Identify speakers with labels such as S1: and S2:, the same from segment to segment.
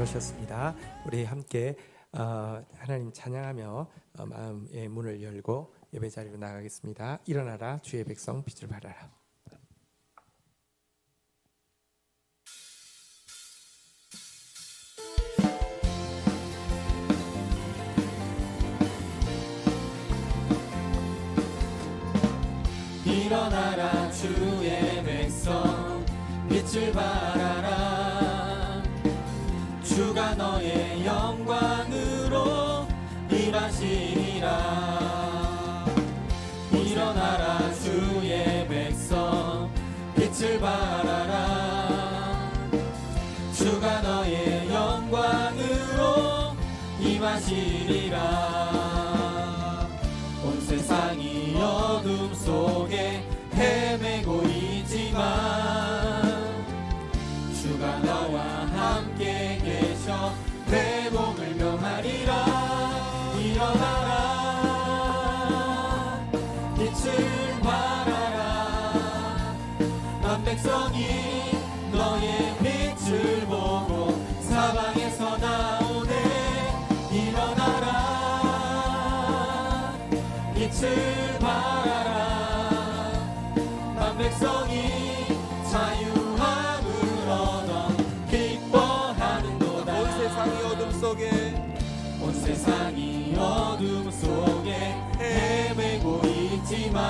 S1: 오셨습니다. 우리 함께 하나님 찬양하며 마음의 문을 열고 예배 자리로 나가겠습니다. 일어나라 주의 백성 빛을 발하라.
S2: 일어나라 주의 백성 빛을 발하라. 주가 너의 영광으로 임하시리라. 일어나라 주의 백성 빛을 발하라. 주가 너의 영광으로 임하시리라. 온 세상이 어둠 속에 헤매고 있지만 주가 너와 함께 계셔 회복을 명하리라. 일어나라 빛을 발하라. 난 백성이 너의 빛을 보고 사방에서 나오네. 일어나라 빛을 발하라. 난 백성이 자유함을 얻어 기뻐하는도다. 온 세상이 어둠 속에 헤매고 있지만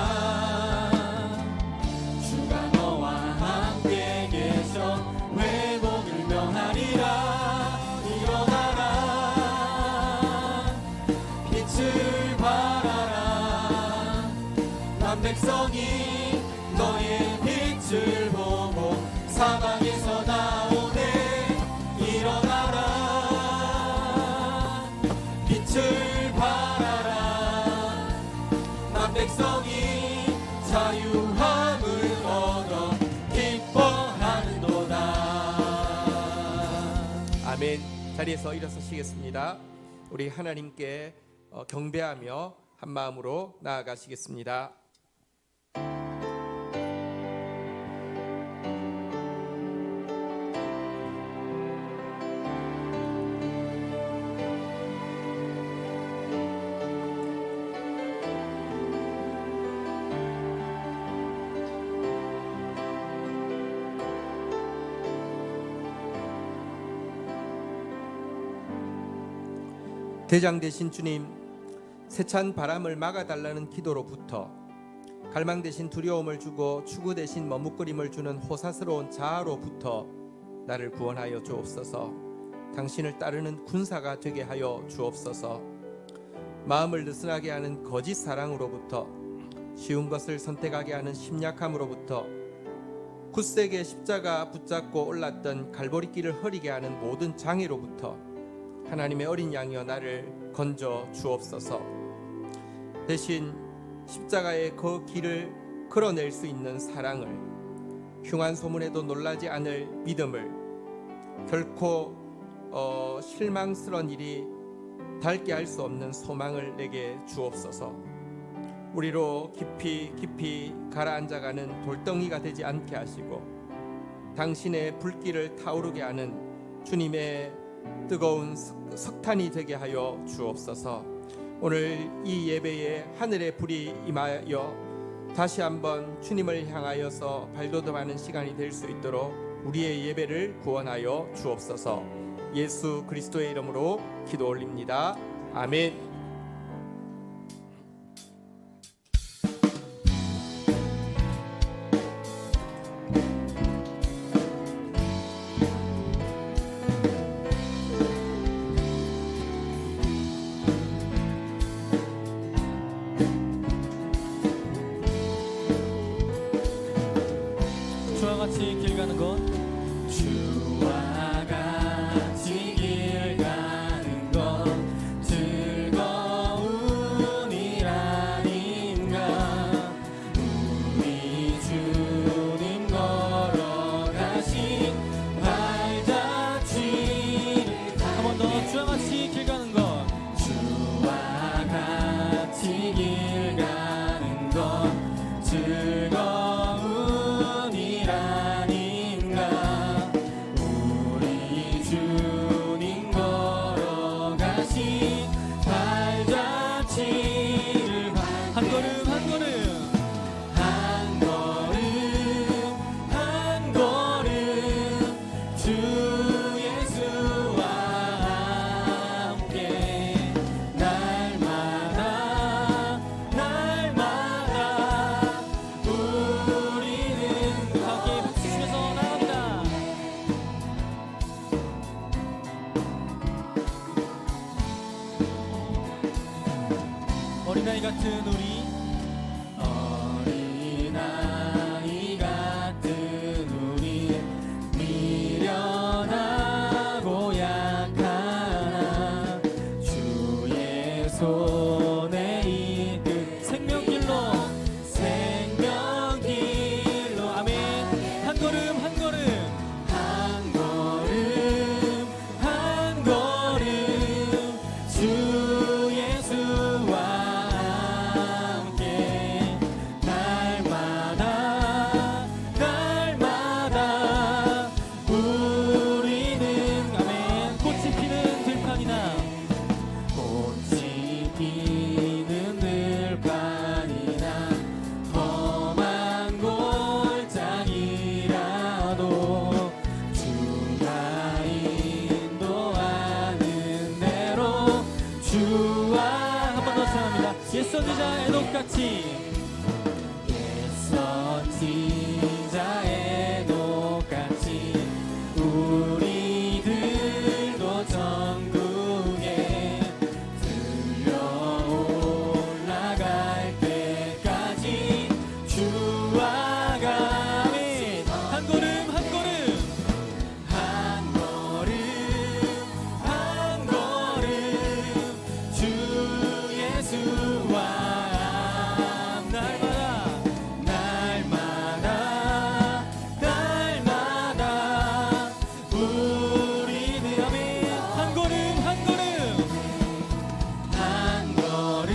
S2: 주가 너와 함께 계셔 회복을 명하리라. 일어나라 빛을 발하라. 난 백성이 너의 빛을 보고 사방에서 나오네. 일어나라 빛을 발하라. 난 백성이 자유함을 얻어 기뻐하는도다.
S1: 아멘. 자리에서 일어서시겠습니다. 우리 하나님께 경배하며 한 마음으로 나아가시겠습니다. 대장 되신 주님, 세찬 바람을 막아달라는 기도로부터 갈망 대신 두려움을 주고 추구 대신 머뭇거림을 주는 호사스러운 자아로부터 나를 구원하여 주옵소서. 당신을 따르는 군사가 되게 하여 주옵소서. 마음을 느슨하게 하는 거짓 사랑으로부터 쉬운 것을 선택하게 하는 심약함으로부터 굳세게 십자가 붙잡고 올랐던 갈보리길을 흐리게 하는 모든 장애로부터 하나님의 어린 양이여 나를 건져 주옵소서. 대신 십자가의 그 길을 걸어낼 수 있는 사랑을, 흉한 소문에도 놀라지 않을 믿음을, 결코 실망스러운 일이 닳게 할 수 없는 소망을 내게 주옵소서. 우리로 깊이 가라앉아가는 돌덩이가 되지 않게 하시고 당신의 불길을 타오르게 하는 주님의 뜨거운 석탄이 되게 하여 주옵소서. 오늘 이 예배에 하늘의 불이 임하여 다시 한번 주님을 향하여서 발돋움하는 시간이 될 수 있도록 우리의 예배를 구원하여 주옵소서. 예수 그리스도의 이름으로 기도 올립니다. 아멘.
S2: 주와 같이 길 가는 것, 주와 같이 길 가는 것 즐거운 일 아닌가. 우리 주님 걸어가신 발자취를 한 번 더. 주와 같이 길 가는 것, 주와 같이 길 가는 것 즐거운 일 아닌가. 우리 주님 어린아이 같은 우리
S3: 어린아이 같은 우리 미련하고 약하나 주의 손에 이끌
S2: 생명길로
S3: 생명길로
S2: 아멘. 한 걸음 한 걸음
S3: 한 걸음 한 걸음 주 예수와 함께 날마다 날마다 우리는
S2: 아멘. 꽃이 피는 들판이나
S3: 꽃이 피는 들판이나 험한 골짜기라도 주가 인도하는 대로 주와
S2: 한 번 더 찬양합니다. 옛선지자 애독같이
S3: 선지자의 똑같이 우리들도 전국에 들려 올라갈 때까지 주와 가면
S2: 한 걸음 한 걸음
S3: 한 걸음 한 걸음 주 예수와
S2: 날마다
S3: 날마다 날마다 우리는
S2: 아멘. 한 걸음 한 걸음
S3: 한 걸음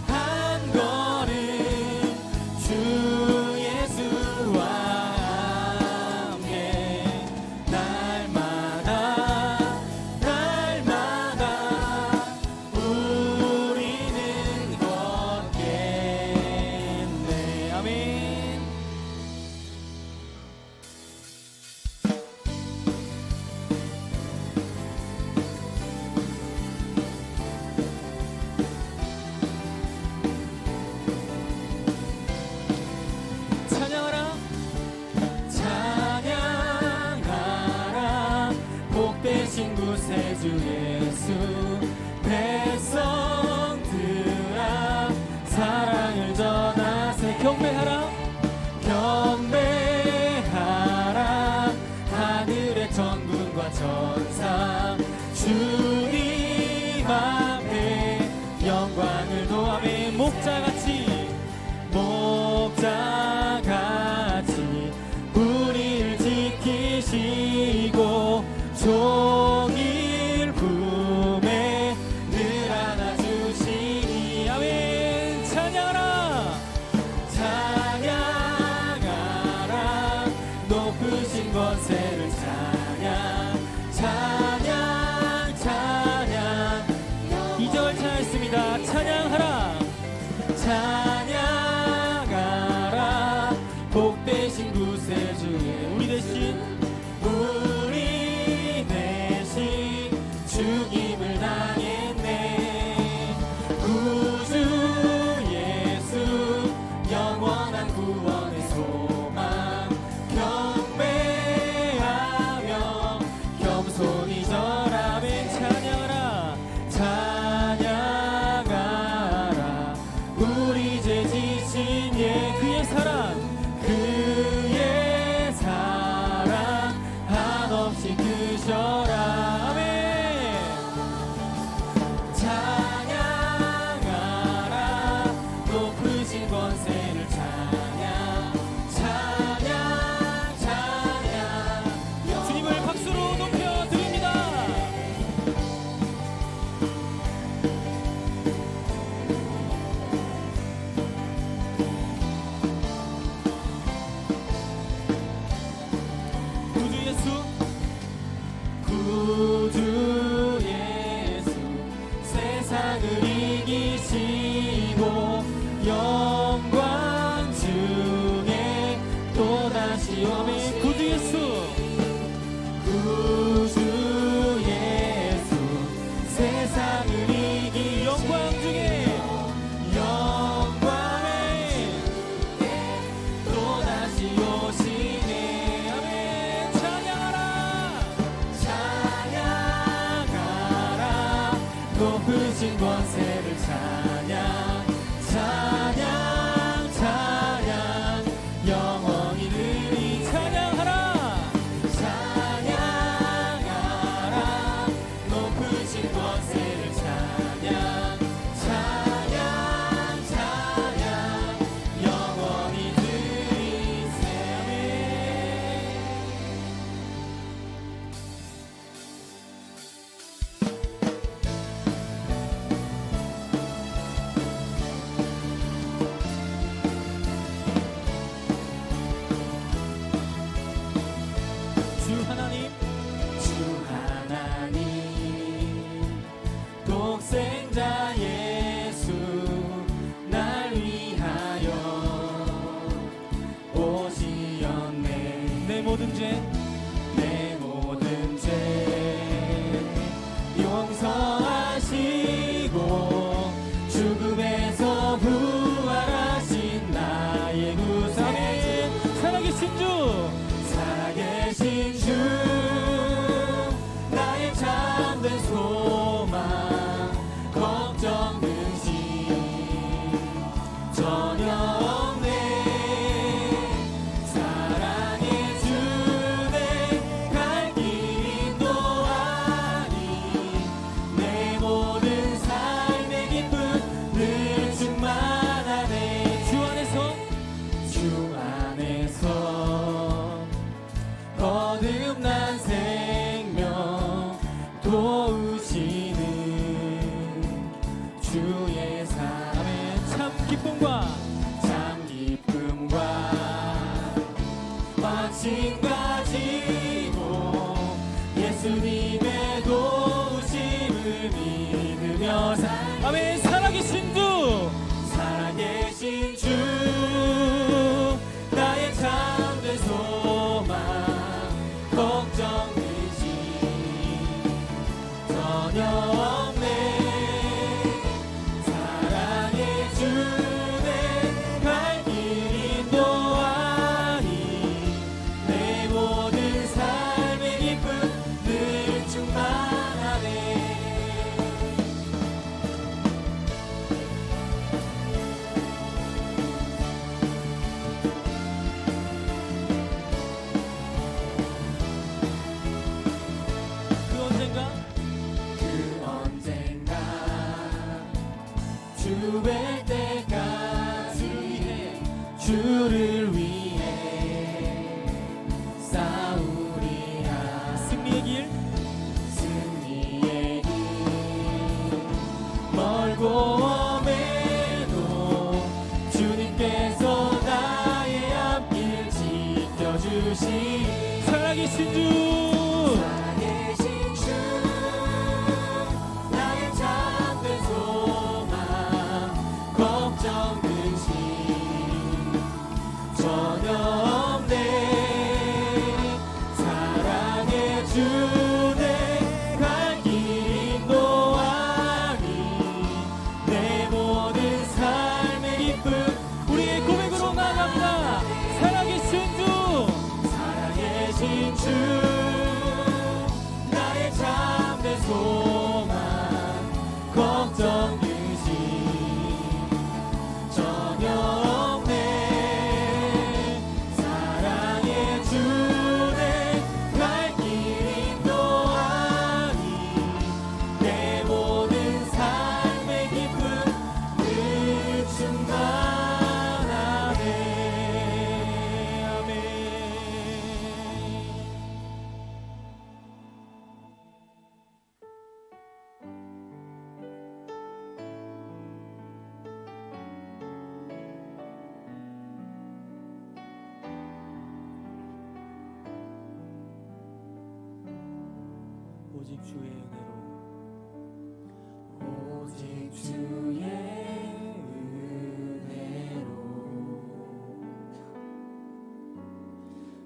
S3: 한 걸음 주 예수와 함께 날마다 날마다 우리는 걷겠네.
S2: 아멘. 찬양하라
S3: 찬양하라 복되신 구세주 예수 백성들아 사랑을 전하세
S2: 경배하라
S3: 경배하라 하늘의 천군과 천사 주님 앞에 영광을 도하며
S2: 목자같이
S3: 목자같이 우리를 지키시고 종일 품에 늘 안아주시니
S2: 아멘. 찬양하라
S3: 찬양하라 높으신 권세를 찬양 찬양 찬양
S2: 2절 찬양했습니다. 찬양하라
S3: 찬양하라 복되신 구세주의
S2: 우리 대신
S3: 우리 대신 죽임을 당했네 구주 예수 영원한 구원의 소망 경배하며 겸손히 절하며
S2: 찬양하라
S3: 찬양하라 우리 죄 지신 예 그의 사랑 한없이 크셔라 아멘 높으신 권세를 찬양 찬양 찬양 영원히 늘 찬양하라 찬양하라 높으신 권세를 찬양 찬양 찬양 영원히 늘 주 하나님 독생자 예수 날 위하여 오시었네 내 모든 죄 용서하시고 죽음에서 부활하신 나의 구사 살아계신 주 나의 참된 소망 걱정 근심 전혀 없네 사랑의 주내 갈 길 인도하니 내 모든 삶의 기쁨 늘 충만하네 주 안에서 거듭난 생명 도우시는 주의 삶의 참 기쁨과 확신 가지고 예수님의 도우심을 믿으며 아멘 살아계신 주 나의 참된 소망 걱정 근심 전혀 없네 사랑의 주내 갈 길 인도하니 내 모든 삶의 기쁨 늘 충만하네 그 언젠가 주 뵐 때까지 주를 위해 싸우리라 승리의 길 멀고 엄해도 주님께서 나의 앞길 지켜주시 살아계신 주 나의 참된 소망 걱정 근심 전혀 없네 사랑의 주내 갈 길 인도하니 내 모든 삶의 기쁨 우리의 고백으로 나아갑니다 살아계신 주 나의 참된 소망 걱정 근심 전혀 없네 사랑의 주내 갈 길 인도하니 내 모든 삶의 기쁨 늘 충만하네 아멘 오직 주의 은혜로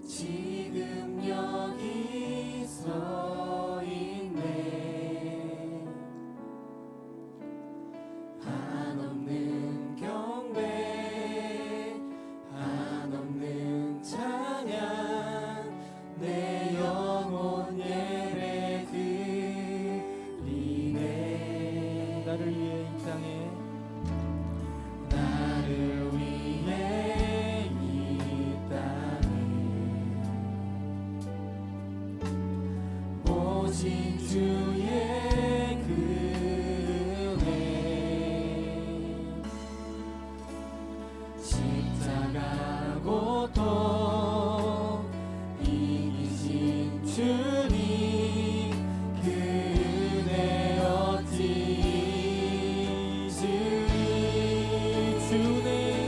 S3: 지금 여기 서 있네 한없는 경배 한없는 찬양 내 영혼 예배
S2: 나를 위해 이 땅에
S3: 나를 위해 이 땅에 오직 주의 그네 십자가 고통 이기신 주님 그 은혜 어찌 잊으리 주네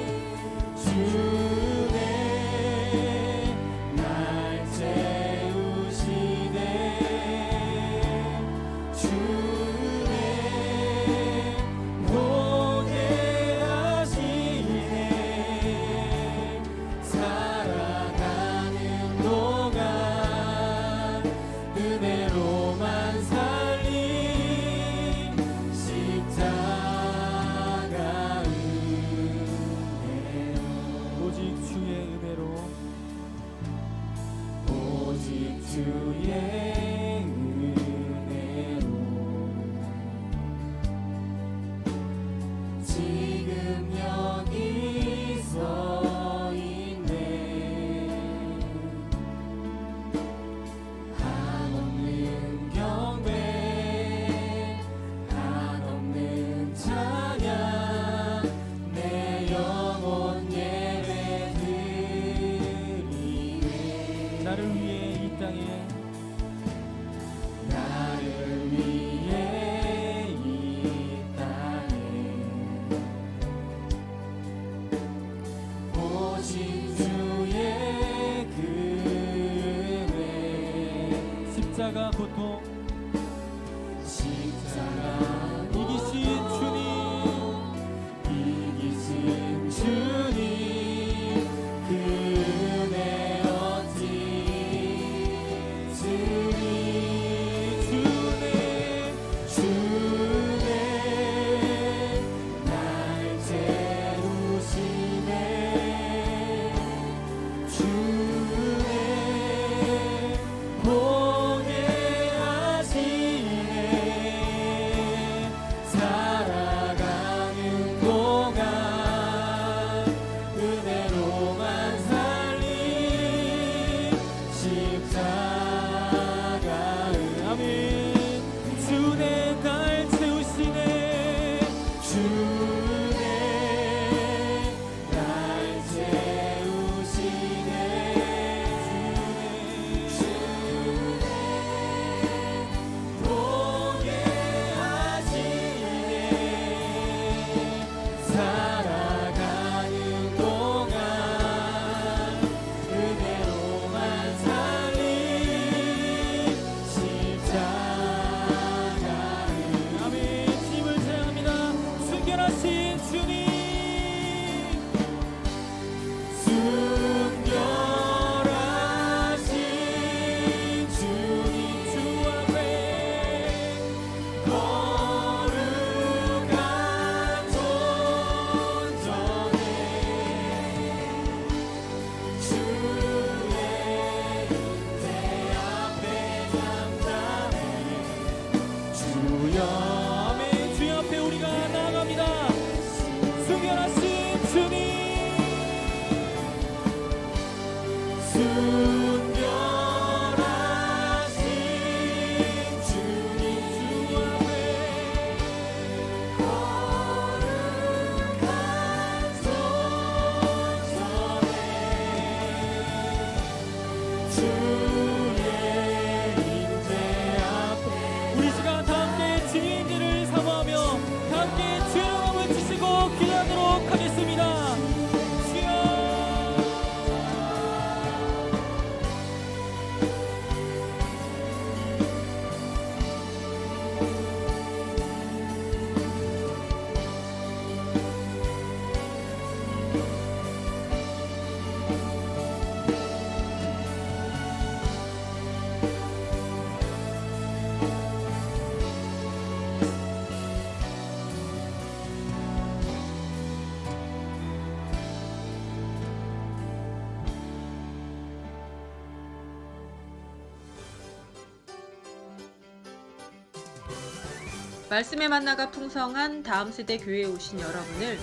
S4: 말씀의 만나가 풍성한 다음 세대 교회에 오신 여러분을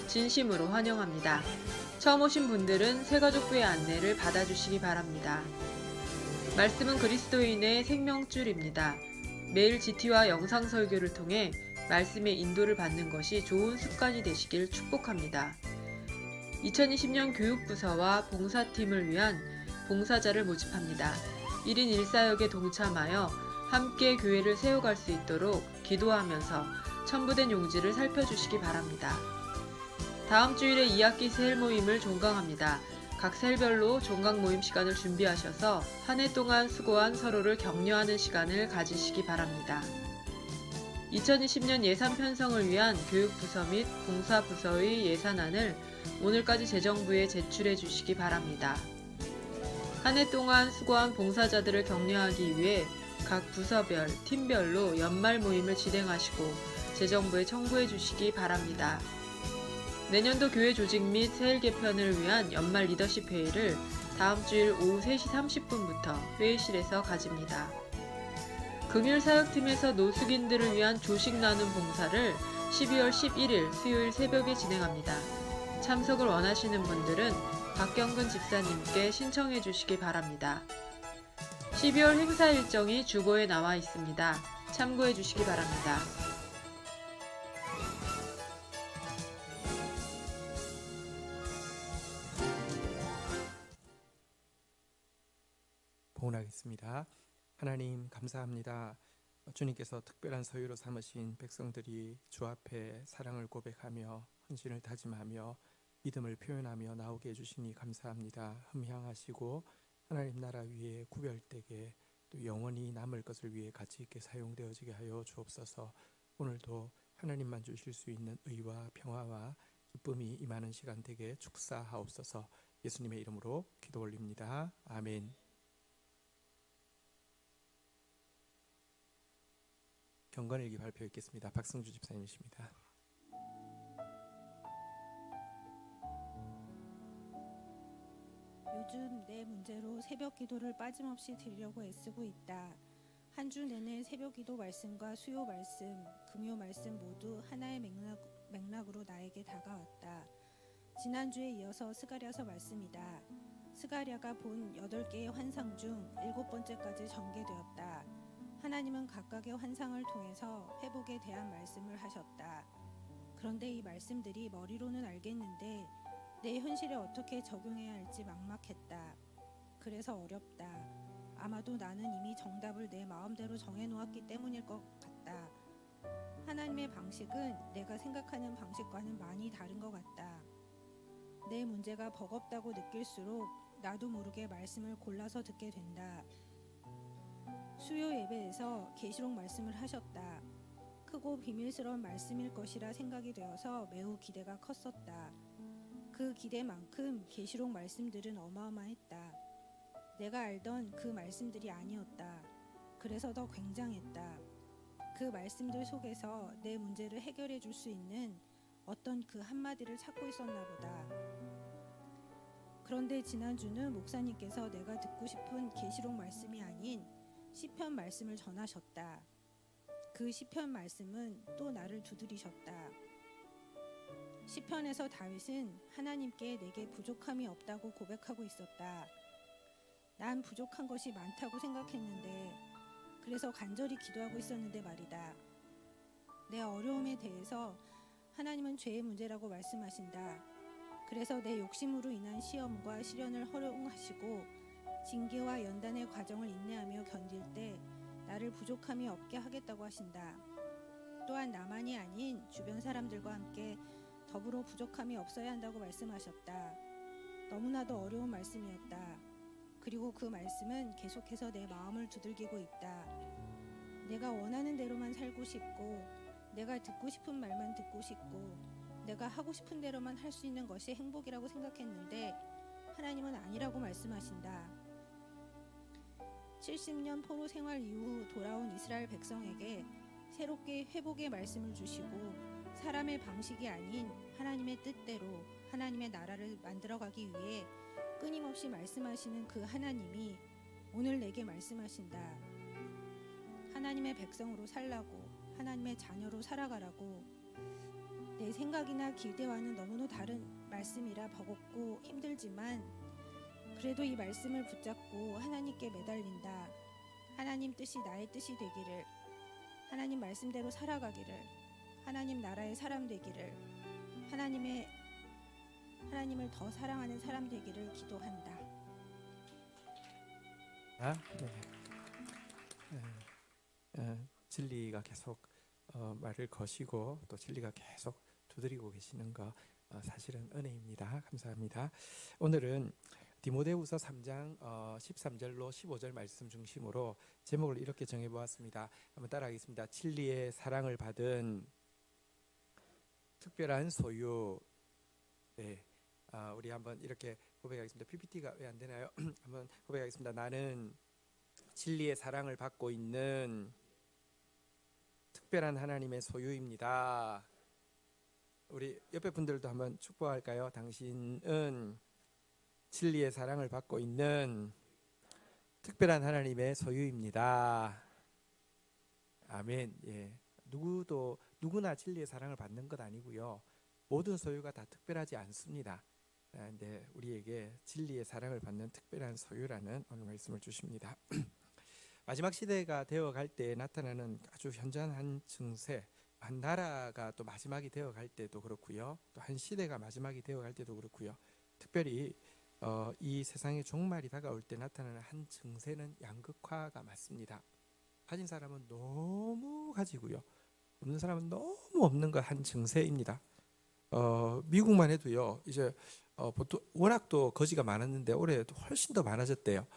S4: 진심으로 환영합니다. 처음 오신 분들은 새가족부의 안내를 받아주시기 바랍니다. 말씀은 그리스도인의 생명줄입니다. 매일 GT와 영상 설교를 통해 말씀의 인도를 받는 것이 좋은 습관이 되시길 축복합니다. 2020년 교육부서와 봉사팀을 위한 봉사자를 모집합니다. 1인 1사역에 동참하여 함께 교회를 세워갈 수 있도록 기도하면서 첨부된 용지를 살펴주시기 바랍니다. 다음 주일에 2학기 세일 모임을 종강합니다. 각 셀별로 종강 모임 시간을 준비하셔서 한 해 동안 수고한 서로를 격려하는 시간을 가지시기 바랍니다. 2020년 예산 편성을 위한 교육부서 및 봉사부서의 예산안을 오늘까지 재정부에 제출해 주시기 바랍니다. 한 해 동안 수고한 봉사자들을 격려하기 위해 각 부서별, 팀별로 연말 모임을 진행하시고 재정부에 청구해 주시기 바랍니다. 내년도 교회 조직 및 세일 개편을 위한 연말 리더십 회의를 다음 주일 오후 3시 30분부터 회의실에서 가집니다. 금일 사역팀에서 노숙인들을 위한 조식 나눔 봉사를 12월 11일 수요일 새벽에 진행합니다. 참석을 원하시는 분들은 박경근 집사님께 신청해 주시기 바랍니다. 12월 행사 일정이 주보에 나와 있습니다. 참고해 주시기 바랍니다.
S1: 봉헌하겠습니다. 하나님 감사합니다. 주님께서 특별한 서유로 삼으신 백성들이 주 앞에 사랑을 고백하며 헌신을 다짐하며 믿음을 표현하며 나오게 해주시니 감사합니다. 흠향하시고 하나님 나라 위에 구별되게 또 영원히 남을 것을 위해 가치 있게 사용되어지게 하여 주옵소서. 오늘도 하나님만 주실 수 있는 의와 평화와 기쁨이 임하는 시간 되게 축사하옵소서. 예수님의 이름으로 기도 올립니다. 아멘. 경건일기 발표 있겠습니다. 박성주 집사님이십니다.
S5: 요즘 내 문제로 새벽 기도를 빠짐없이 드리려고 애쓰고 있다. 한 주 내내 새벽 기도 말씀과 수요 말씀, 금요 말씀 모두 하나의 맥락으로 나에게 다가왔다. 지난주에 이어서 스가랴서 말씀이다. 스가랴가 본 8개의 환상 중 7번째까지 전개되었다. 하나님은 각각의 환상을 통해서 회복에 대한 말씀을 하셨다. 그런데 이 말씀들이 머리로는 알겠는데 내 현실에 어떻게 적용해야 할지 막막했다. 그래서 어렵다. 아마도 나는 이미 정답을 내 마음대로 정해놓았기 때문일 것 같다. 하나님의 방식은 내가 생각하는 방식과는 많이 다른 것 같다. 내 문제가 버겁다고 느낄수록 나도 모르게 말씀을 골라서 듣게 된다. 수요 예배에서 계시록 말씀을 하셨다. 크고 비밀스러운 말씀일 것이라 생각이 되어서 매우 기대가 컸었다. 그 기대만큼 계시록 말씀들은 어마어마했다. 내가 알던 그 말씀들이 아니었다. 그래서 더 굉장했다. 그 말씀들 속에서 내 문제를 해결해 줄 수 있는 어떤 그 한마디를 찾고 있었나 보다. 그런데 지난주는 목사님께서 내가 듣고 싶은 계시록 말씀이 아닌 시편 말씀을 전하셨다. 그 시편 말씀은 또 나를 두드리셨다. 시편에서 다윗은 하나님께 내게 부족함이 없다고 고백하고 있었다. 난 부족한 것이 많다고 생각했는데, 그래서 간절히 기도하고 있었는데 말이다. 내 어려움에 대해서 하나님은 죄의 문제라고 말씀하신다. 그래서 내 욕심으로 인한 시험과 시련을 허용하시고 징계와 연단의 과정을 인내하며 견딜 때 나를 부족함이 없게 하겠다고 하신다. 또한 나만이 아닌 주변 사람들과 함께 더불어 부족함이 없어야 한다고 말씀하셨다. 너무나도 어려운 말씀이었다. 그리고 그 말씀은 계속해서 내 마음을 두들기고 있다. 내가 원하는 대로만 살고 싶고, 내가 듣고 싶은 말만 듣고 싶고, 내가 하고 싶은 대로만 할 수 있는 것이 행복이라고 생각했는데 하나님은 아니라고 말씀하신다. 70년 포로 생활 이후 돌아온 이스라엘 백성에게 새롭게 회복의 말씀을 주시고 사람의 방식이 아닌 하나님의 뜻대로 하나님의 나라를 만들어가기 위해 끊임없이 말씀하시는 그 하나님이 오늘 내게 말씀하신다. 하나님의 백성으로 살라고, 하나님의 자녀로 살아가라고. 내 생각이나 기대와는 너무나 다른 말씀이라 버겁고 힘들지만 그래도 이 말씀을 붙잡고 하나님께 매달린다. 하나님 뜻이 나의 뜻이 되기를, 하나님 말씀대로 살아가기를, 하나님 나라의 사람 되기를, 하나님을 더 사랑하는 사람 되기를 기도한다.
S1: 진리가 계속 말을 거시고 또 진리가 계속 두드리고 계시는 거 사실은 은혜입니다. 감사합니다. 오늘은 디모데후서 3장 13절로 15절 말씀 중심으로 제목을 이렇게 정해보았습니다. 한번 따라하겠습니다. 진리의 사랑을 받은 특별한 소유. 네, 우리 한번 이렇게 고백하겠습니다. PPT가 왜 안 되나요? 한번 고백하겠습니다. 나는 진리의 사랑을 받고 있는 특별한 하나님의 소유입니다. 우리 옆에 분들도 한번 축복할까요? 당신은 진리의 사랑을 받고 있는 특별한 하나님의 소유입니다. 아멘. 예. 누구나 진리의 사랑을 받는 것 아니고요. 모든 소유가 다 특별하지 않습니다. 근데 우리에게 진리의 사랑을 받는 특별한 소유라는 오늘 말씀을 주십니다. 마지막 시대가 되어갈 때 나타나는 아주 현저한 증세, 한 나라가 또 마지막이 되어갈 때도 그렇고요. 또 한 시대가 마지막이 되어갈 때도 그렇고요. 특별히 이 세상의 종말이 다가올 때 나타나는 한 증세는 양극화가 맞습니다. 가진 사람은 너무 가지고요. 없는 사람은 너무 없는 것 한 증세입니다. 미국만 해도요. 이제 보통 워낙 또 거지가 많았는데 올해 훨씬 더 많아졌대요.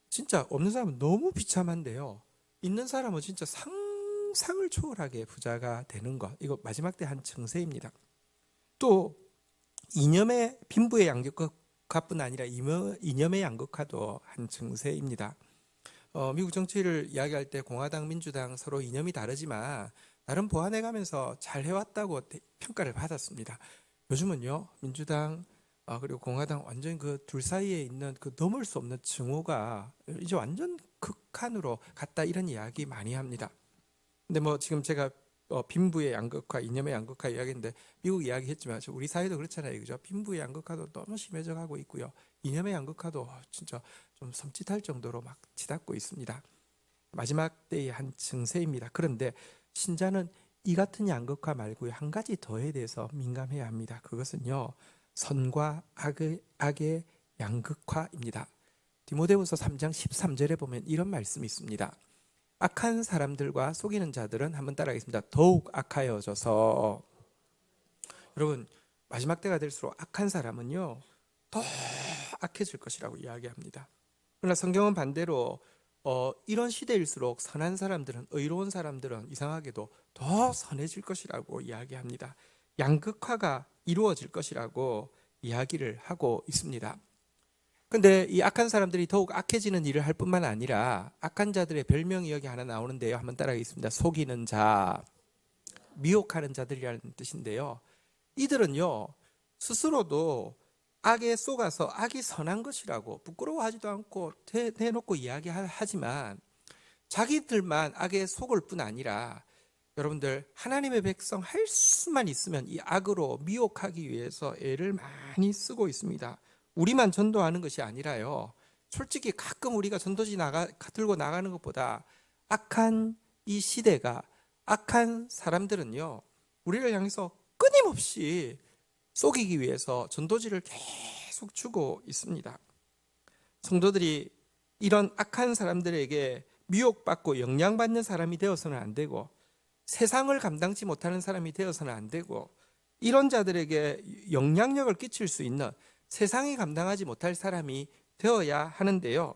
S1: 진짜 없는 사람은 너무 비참한데요. 있는 사람은 진짜 상상을 초월하게 부자가 되는 것. 이거 마지막 때 한 증세입니다. 또 이념의 빈부의 양극화뿐 아니라 이념의 양극화도 한 증세입니다. 미국 정치를 이야기할 때 공화당, 민주당 서로 이념이 다르지만 나름 보완해가면서 잘 해왔다고 평가를 받았습니다. 요즘은요 민주당 그리고 공화당 완전히 그 둘 사이에 있는 그 넘을 수 없는 증오가 이제 완전 극한으로 갔다 이런 이야기 많이 합니다. 근데 뭐 지금 제가 빈부의 양극화, 이념의 양극화 이야기인데 미국 이야기했지만 우리 사회도 그렇잖아요, 그죠? 빈부의 양극화도 너무 심해져 가고 있고요. 이념의 양극화도 진짜 좀 섬찟할 정도로 막 치닫고 있습니다. 마지막 때의 한 증세입니다. 그런데 신자는 이 같은 양극화 말고요 한 가지 더에 대해서 민감해야 합니다. 그것은요 선과 악의 양극화입니다. 디모데후서 3장 13절에 보면 이런 말씀이 있습니다. 악한 사람들과 속이는 자들은 한번 따라하겠습니다. 더욱 악하여져서. 여러분 마지막 때가 될수록 악한 사람은요 더 악해질 것이라고 이야기합니다. 그러나 성경은 반대로 이런 시대일수록 선한 사람들은, 의로운 사람들은 이상하게도 더 선해질 것이라고 이야기합니다. 양극화가 이루어질 것이라고 이야기를 하고 있습니다. 그런데 이 악한 사람들이 더욱 악해지는 일을 할 뿐만 아니라 악한 자들의 별명이 여기 하나 나오는데요. 한번 따라하겠습니다. 속이는 자, 미혹하는 자들이라는 뜻인데요. 이들은요 스스로도 악에 속아서 악이 선한 것이라고 부끄러워하지도 않고 대놓고 이야기하지만 자기들만 악에 속을 뿐 아니라 여러분들 하나님의 백성 할 수만 있으면 이 악으로 미혹하기 위해서 애를 많이 쓰고 있습니다. 우리만 전도하는 것이 아니라요. 솔직히 가끔 우리가 전도지 들고 나가는 것보다 악한 이 시대가, 악한 사람들은요 우리를 향해서 끊임없이 속이기 위해서 전도지를 계속 주고 있습니다. 성도들이 이런 악한 사람들에게 미혹받고 영향받는 사람이 되어서는 안 되고 세상을 감당치 못하는 사람이 되어서는 안 되고 이런 자들에게 영향력을 끼칠 수 있는 세상이 감당하지 못할 사람이 되어야 하는데요.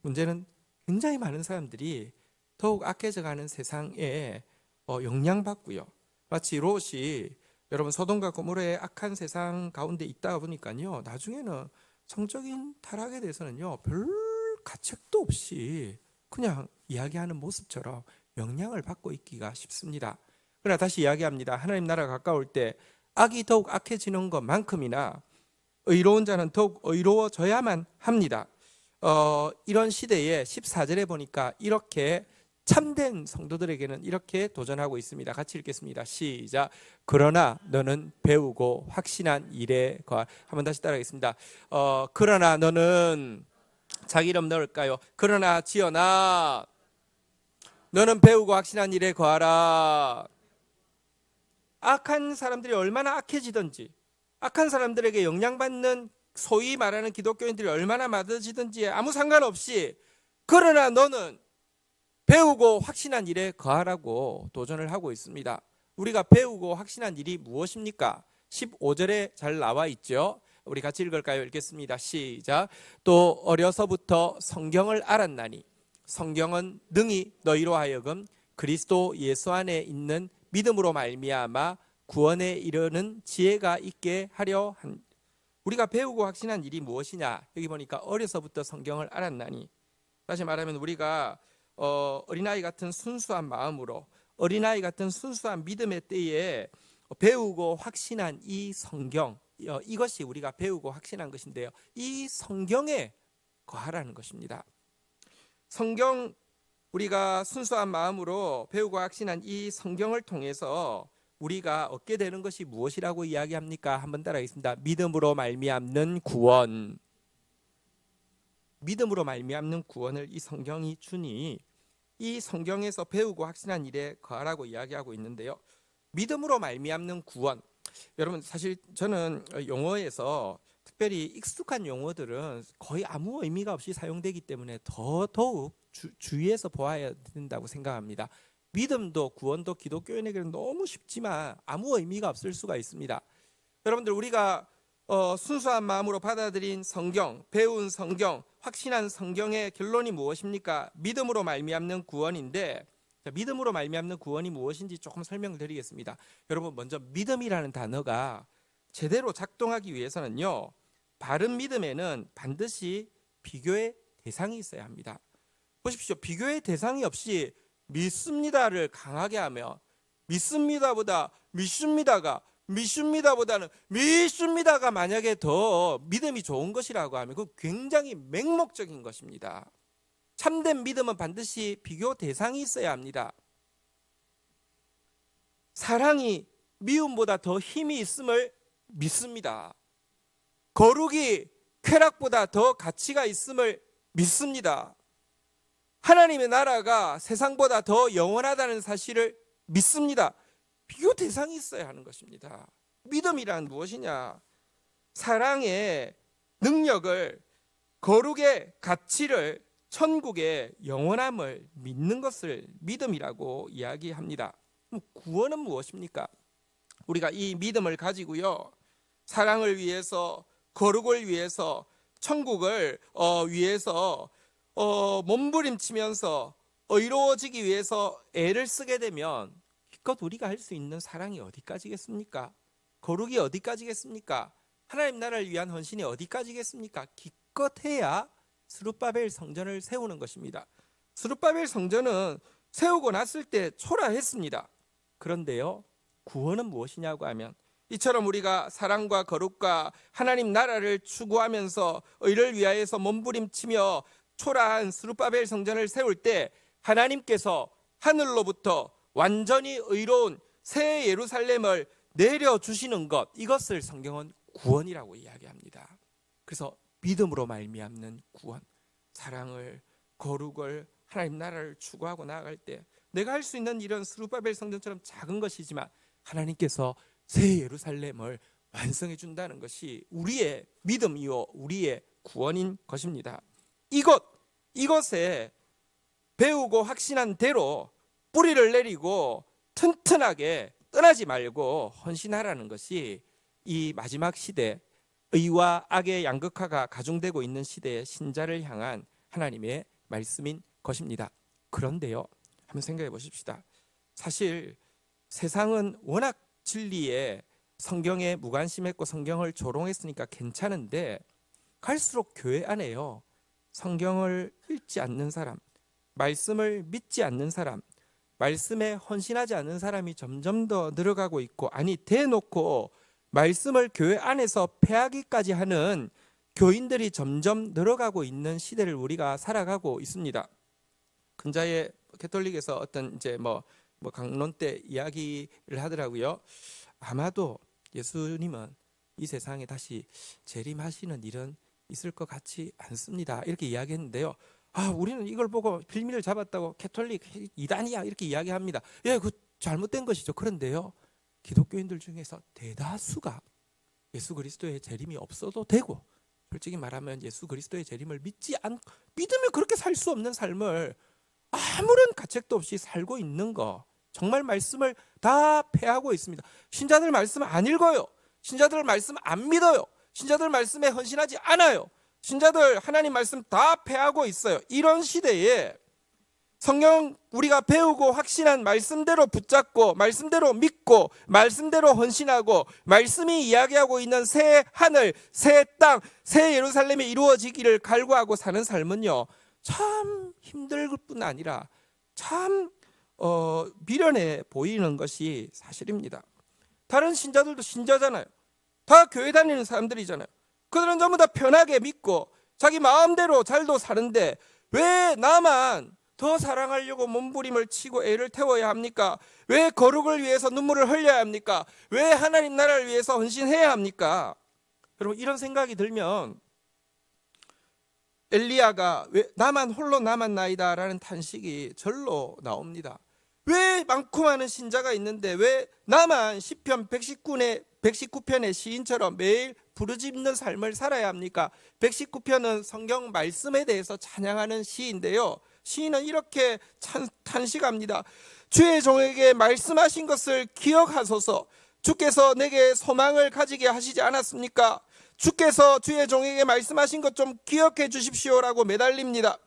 S1: 문제는 굉장히 많은 사람들이 더욱 악해져가는 세상에 영향받고요. 마치 롯이 여러분 소돔과 고모라의 악한 세상 가운데 있다 보니까요. 나중에는 성적인 타락에 대해서는요. 별 가책도 없이 그냥 이야기하는 모습처럼 영향을 받고 있기가 쉽습니다. 그러나 다시 이야기합니다. 하나님 나라가 가까울 때 악이 더욱 악해지는 것만큼이나 의로운 자는 더욱 의로워져야만 합니다. 이런 시대에 14절에 보니까 이렇게 참된 성도들에게는 이렇게 도전하고 있습니다. 같이 읽겠습니다. 시작. 그러나 너는 배우고 확신한 일에 거하. 한번 다시 따라하겠습니다. 그러나 너는, 자기 이름 넣을까요? 그러나 지연아, 너는 배우고 확신한 일에 거하라. 악한 사람들이 얼마나 악해지든지, 악한 사람들에게 영향받는 소위 말하는 기독교인들이 얼마나 많아지든지 아무 상관없이, 그러나 너는 배우고 확신한 일에 거하라고 도전을 하고 있습니다. 우리가 배우고 확신한 일이 무엇입니까? 15절에 잘 나와 있죠. 우리 같이 읽을까요? 읽겠습니다. 시작. 또 어려서부터 성경을 알았나니 성경은 능히 너희로 하여금 그리스도 예수 안에 있는 믿음으로 말미암아 구원에 이르는 지혜가 있게 하려 한. 우리가 배우고 확신한 일이 무엇이냐? 여기 보니까 어려서부터 성경을 알았나니, 다시 말하면 우리가 어린아이 같은 순수한 마음으로, 어린아이 같은 순수한 믿음의 때에 배우고 확신한 이 성경, 이것이 우리가 배우고 확신한 것인데요, 이 성경에 거하라는 것입니다. 성경, 우리가 순수한 마음으로 배우고 확신한 이 성경을 통해서 우리가 얻게 되는 것이 무엇이라고 이야기합니까? 한번 따라하겠습니다. 믿음으로 말미암는 구원. 믿음으로 말미암는 구원을 이 성경이 주니, 이 성경에서 배우고 확신한 일에 거하라고 이야기하고 있는데요, 믿음으로 말미암는 구원. 여러분, 사실 저는 용어에서 특별히 익숙한 용어들은 거의 아무 의미가 없이 사용되기 때문에 더더욱 주의해서 보아야 된다고 생각합니다. 믿음도 구원도 기독교인에게는 너무 쉽지만 아무 의미가 없을 수가 있습니다. 여러분들, 우리가 순수한 마음으로 받아들인 성경, 배운 성경, 확신한 성경의 결론이 무엇입니까? 믿음으로 말미암는 구원인데, 믿음으로 말미암는 구원이 무엇인지 조금 설명을 드리겠습니다. 여러분, 먼저 믿음이라는 단어가 제대로 작동하기 위해서는요, 바른 믿음에는 반드시 비교의 대상이 있어야 합니다. 보십시오. 비교의 대상이 없이 믿습니다를 강하게 하며, 믿습니다보다 믿습니다가, 믿습니다보다는 믿습니다가 만약에 더 믿음이 좋은 것이라고 하면 그건 굉장히 맹목적인 것입니다. 참된 믿음은 반드시 비교 대상이 있어야 합니다. 사랑이 미움보다 더 힘이 있음을 믿습니다. 거룩이 쾌락보다 더 가치가 있음을 믿습니다. 하나님의 나라가 세상보다 더 영원하다는 사실을 믿습니다. 비교 대상이 있어야 하는 것입니다. 믿음이란 무엇이냐? 사랑의 능력을, 거룩의 가치를, 천국의 영원함을 믿는 것을 믿음이라고 이야기합니다. 구원은 무엇입니까? 우리가 이 믿음을 가지고요, 사랑을 위해서, 거룩을 위해서, 천국을 위해서 몸부림치면서 의로워지기 위해서 애를 쓰게 되면 기껏 우리가 할 수 있는 사랑이 어디까지겠습니까? 거룩이 어디까지겠습니까? 하나님 나라를 위한 헌신이 어디까지겠습니까? 기껏 해야 스룹바벨 성전을 세우는 것입니다. 스룹바벨 성전은 세우고 났을 때 초라했습니다. 그런데요, 구원은 무엇이냐고 하면, 이처럼 우리가 사랑과 거룩과 하나님 나라를 추구하면서 의를 위하여서 몸부림치며 초라한 스룹바벨 성전을 세울 때 하나님께서 하늘로부터 완전히 의로운 새 예루살렘을 내려주시는 것, 이것을 성경은 구원이라고 이야기합니다. 그래서 믿음으로 말미암는 구원, 사랑을, 거룩을, 하나님 나라를 추구하고 나아갈 때 내가 할 수 있는 이런 스룹바벨 성전처럼 작은 것이지만 하나님께서 새 예루살렘을 완성해 준다는 것이 우리의 믿음이요, 우리의 구원인 것입니다. 이것에 배우고 확신한 대로 뿌리를 내리고 튼튼하게 떠나지 말고 헌신하라는 것이 이 마지막 시대, 의와 악의 양극화가 가중되고 있는 시대의 신자를 향한 하나님의 말씀인 것입니다. 그런데요, 한번 생각해 보십시다. 사실 세상은 워낙 진리에, 성경에 무관심했고 성경을 조롱했으니까 괜찮은데, 갈수록 교회 안에요, 성경을 읽지 않는 사람, 말씀을 믿지 않는 사람, 말씀에 헌신하지 않는 사람이 점점 더 늘어가고 있고, 아니 대놓고 말씀을 교회 안에서 폐하기까지 하는 교인들이 점점 늘어가고 있는 시대를 우리가 살아가고 있습니다. 근자의 캐톨릭에서 어떤 이제 뭐 강론 때 이야기를 하더라고요. 아마도 예수님은 이 세상에 다시 재림하시는 일은 있을 것 같지 않습니다. 이렇게 이야기했는데요. 우리는 이걸 보고 빌미를 잡았다고 캐톨릭 이단이야 이렇게 이야기합니다. 예, 그 잘못된 것이죠. 그런데요, 기독교인들 중에서 대다수가 예수 그리스도의 재림이 없어도 되고, 솔직히 말하면 예수 그리스도의 재림을 믿으면 그렇게 살 수 없는 삶을 아무런 가책도 없이 살고 있는 거, 정말 말씀을 다 패하고 있습니다. 신자들 말씀 안 읽어요. 신자들 말씀 안 믿어요. 신자들 말씀에 헌신하지 않아요. 신자들 하나님 말씀 다 패하고 있어요. 이런 시대에 성경 우리가 배우고 확신한 말씀대로 붙잡고 말씀대로 믿고 말씀대로 헌신하고 말씀이 이야기하고 있는 새 하늘, 새 땅, 새 예루살렘이 이루어지기를 갈구하고 사는 삶은요, 참 힘들 뿐 아니라 참 미련해 보이는 것이 사실입니다. 다른 신자들도 신자잖아요. 다 교회 다니는 사람들이잖아요. 그들은 전부 다 편하게 믿고 자기 마음대로 잘도 사는데 왜 나만 더 사랑하려고 몸부림을 치고 애를 태워야 합니까? 왜 거룩을 위해서 눈물을 흘려야 합니까? 왜 하나님 나라를 위해서 헌신해야 합니까? 여러분, 이런 생각이 들면 엘리야가 왜 나만 홀로 남았나이다 라는 탄식이 절로 나옵니다. 왜 많고 많은 신자가 있는데 왜 나만 시편 119편의 시인처럼 매일 부르짖는 삶을 살아야 합니까? 119편은 성경 말씀에 대해서 찬양하는 시인데요, 시인은 이렇게 탄식합니다. 주의 종에게 말씀하신 것을 기억하소서. 주께서 내게 소망을 가지게 하시지 않았습니까? 주께서 주의 종에게 말씀하신 것 좀 기억해 주십시오라고 매달립니다.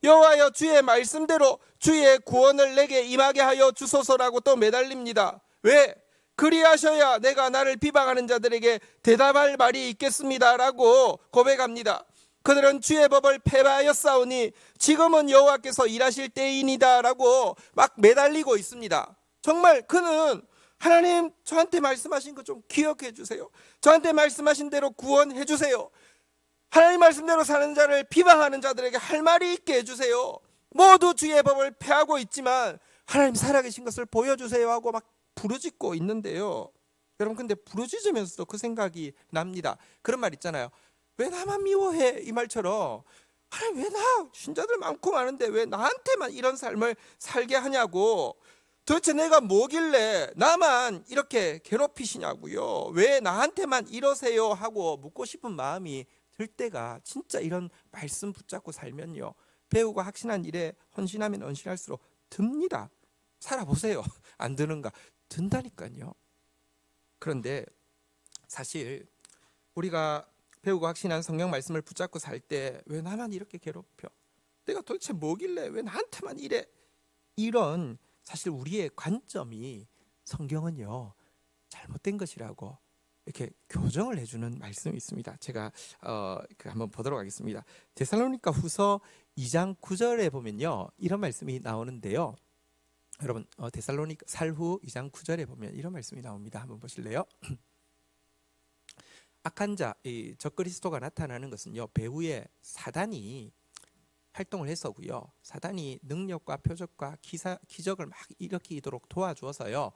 S1: 여호와여, 주의 말씀대로 주의 구원을 내게 임하게 하여 주소서라고 또 매달립니다. 왜? 그리하셔야 내가 나를 비방하는 자들에게 대답할 말이 있겠습니다라고 고백합니다. 그들은 주의 법을 폐하였사오니 지금은 여호와께서 일하실 때이니다라고 막 매달리고 있습니다. 정말 그는 하나님, 저한테 말씀하신 것 좀 기억해 주세요. 저한테 말씀하신 대로 구원해 주세요. 하나님 말씀대로 사는 자를 비방하는 자들에게 할 말이 있게 해주세요. 모두 주의 법을 폐하고 있지만 하나님 살아계신 것을 보여주세요 하고 막 부르짖고 있는데요, 여러분, 근데 부르짖으면서도 그 생각이 납니다. 그런 말 있잖아요. 왜 나만 미워해? 이 말처럼 하나님, 왜 나 신자들 많고 많은데 왜 나한테만 이런 삶을 살게 하냐고, 도대체 내가 뭐길래 나만 이렇게 괴롭히시냐고요, 왜 나한테만 이러세요 하고 묻고 싶은 마음이 들 때가 진짜 이런 말씀 붙잡고 살면요, 배우고 확신한 일에 헌신하면 헌신할수록 듭니다. 살아보세요. 안 드는가? 든다니까요. 그런데 사실 우리가 배우고 확신한 성경 말씀을 붙잡고 살 때 왜 나만 이렇게 괴롭혀? 내가 도대체 뭐길래 왜 나한테만 이래? 이런 사실 우리의 관점이 성경은요 잘못된 것이라고 이렇게 교정을 해주는 말씀이 있습니다. 제가 한번 보도록 하겠습니다. 데살로니가 후서 2장 9절에 보면요 이런 말씀이 나오는데요, 여러분, 데살로니가 살후 2장 9절에 보면 이런 말씀이 나옵니다. 한번 보실래요? 악한 자, 이 적그리스도가 나타나는 것은요, 배후에 사단이 활동을 했었고요, 사단이 능력과 표적과 기적을 막 일으키도록 도와주어서요,